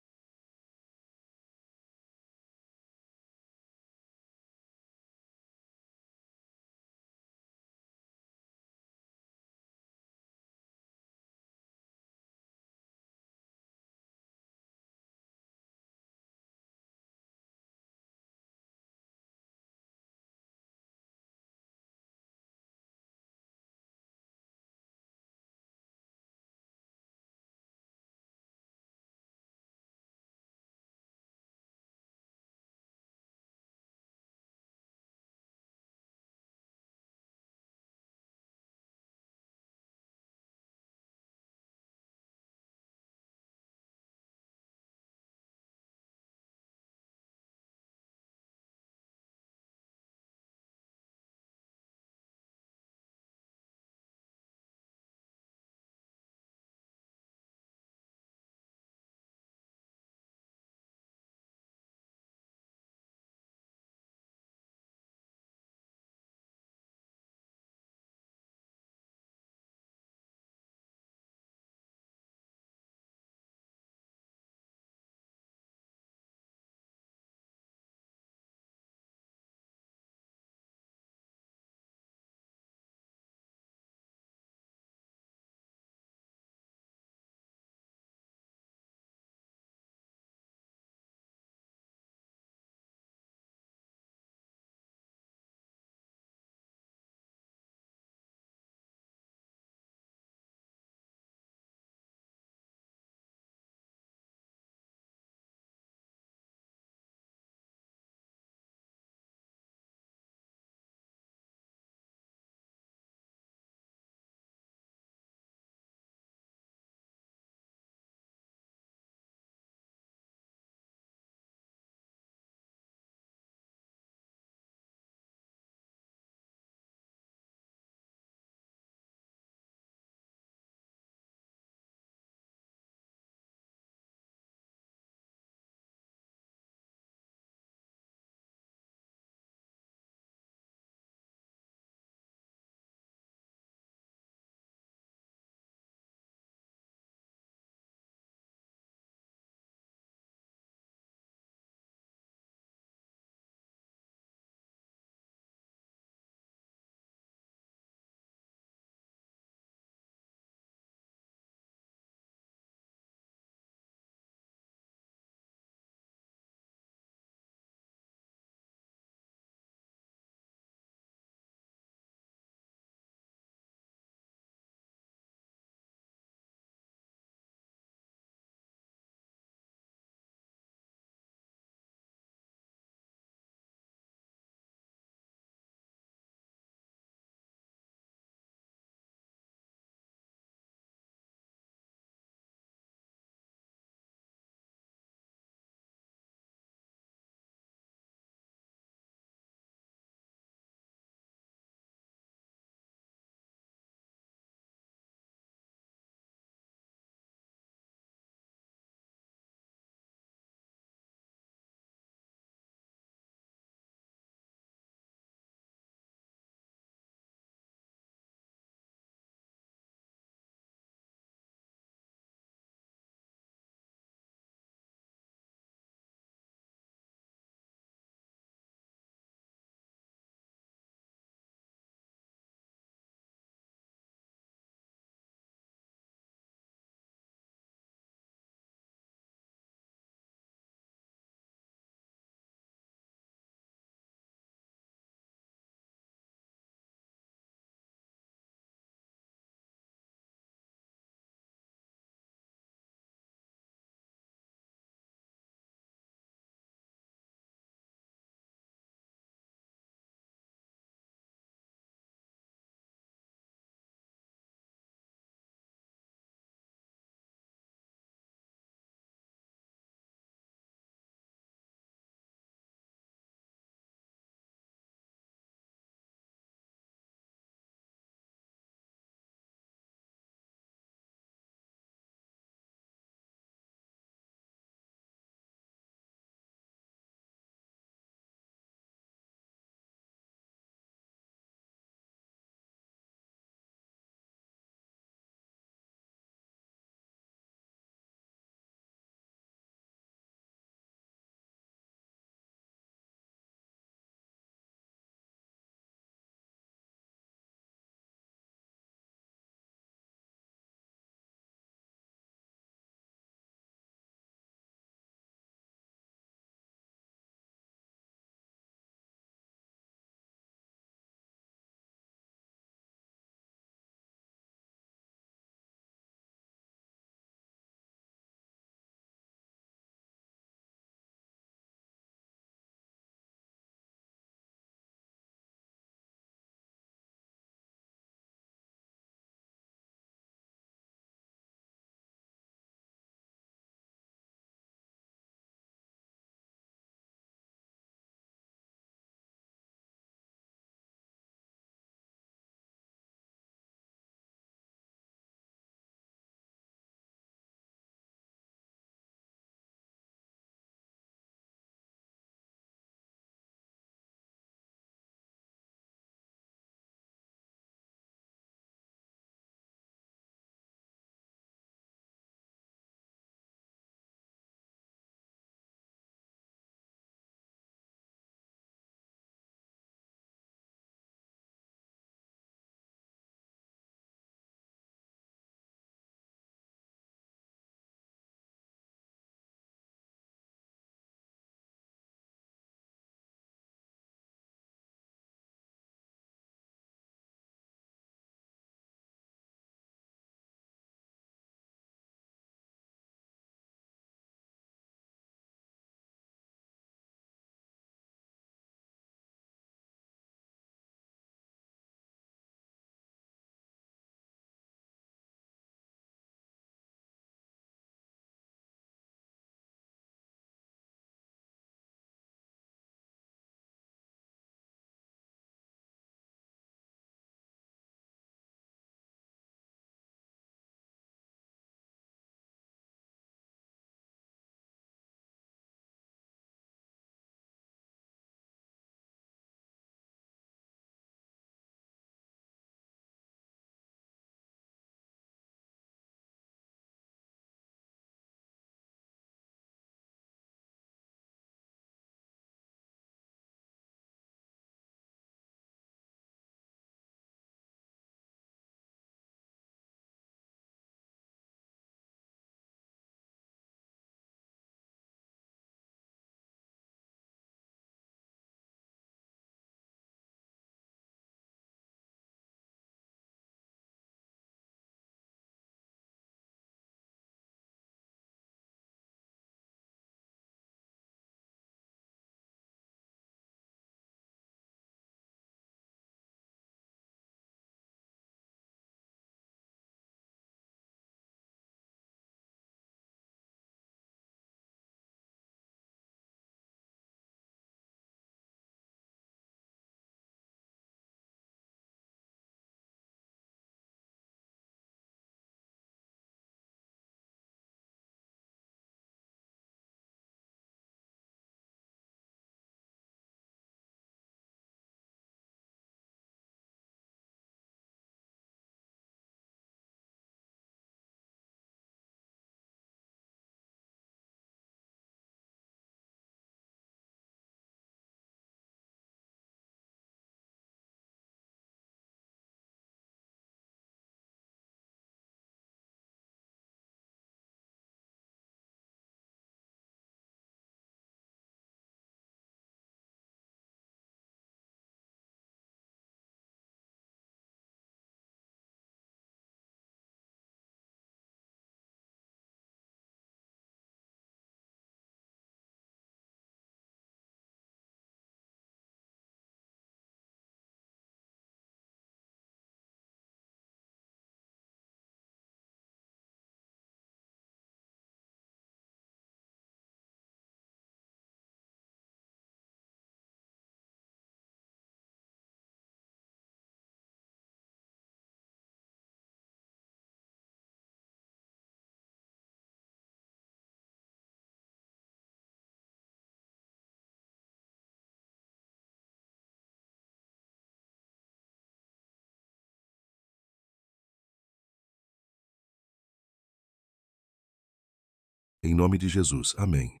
Em nome de Jesus. Amém.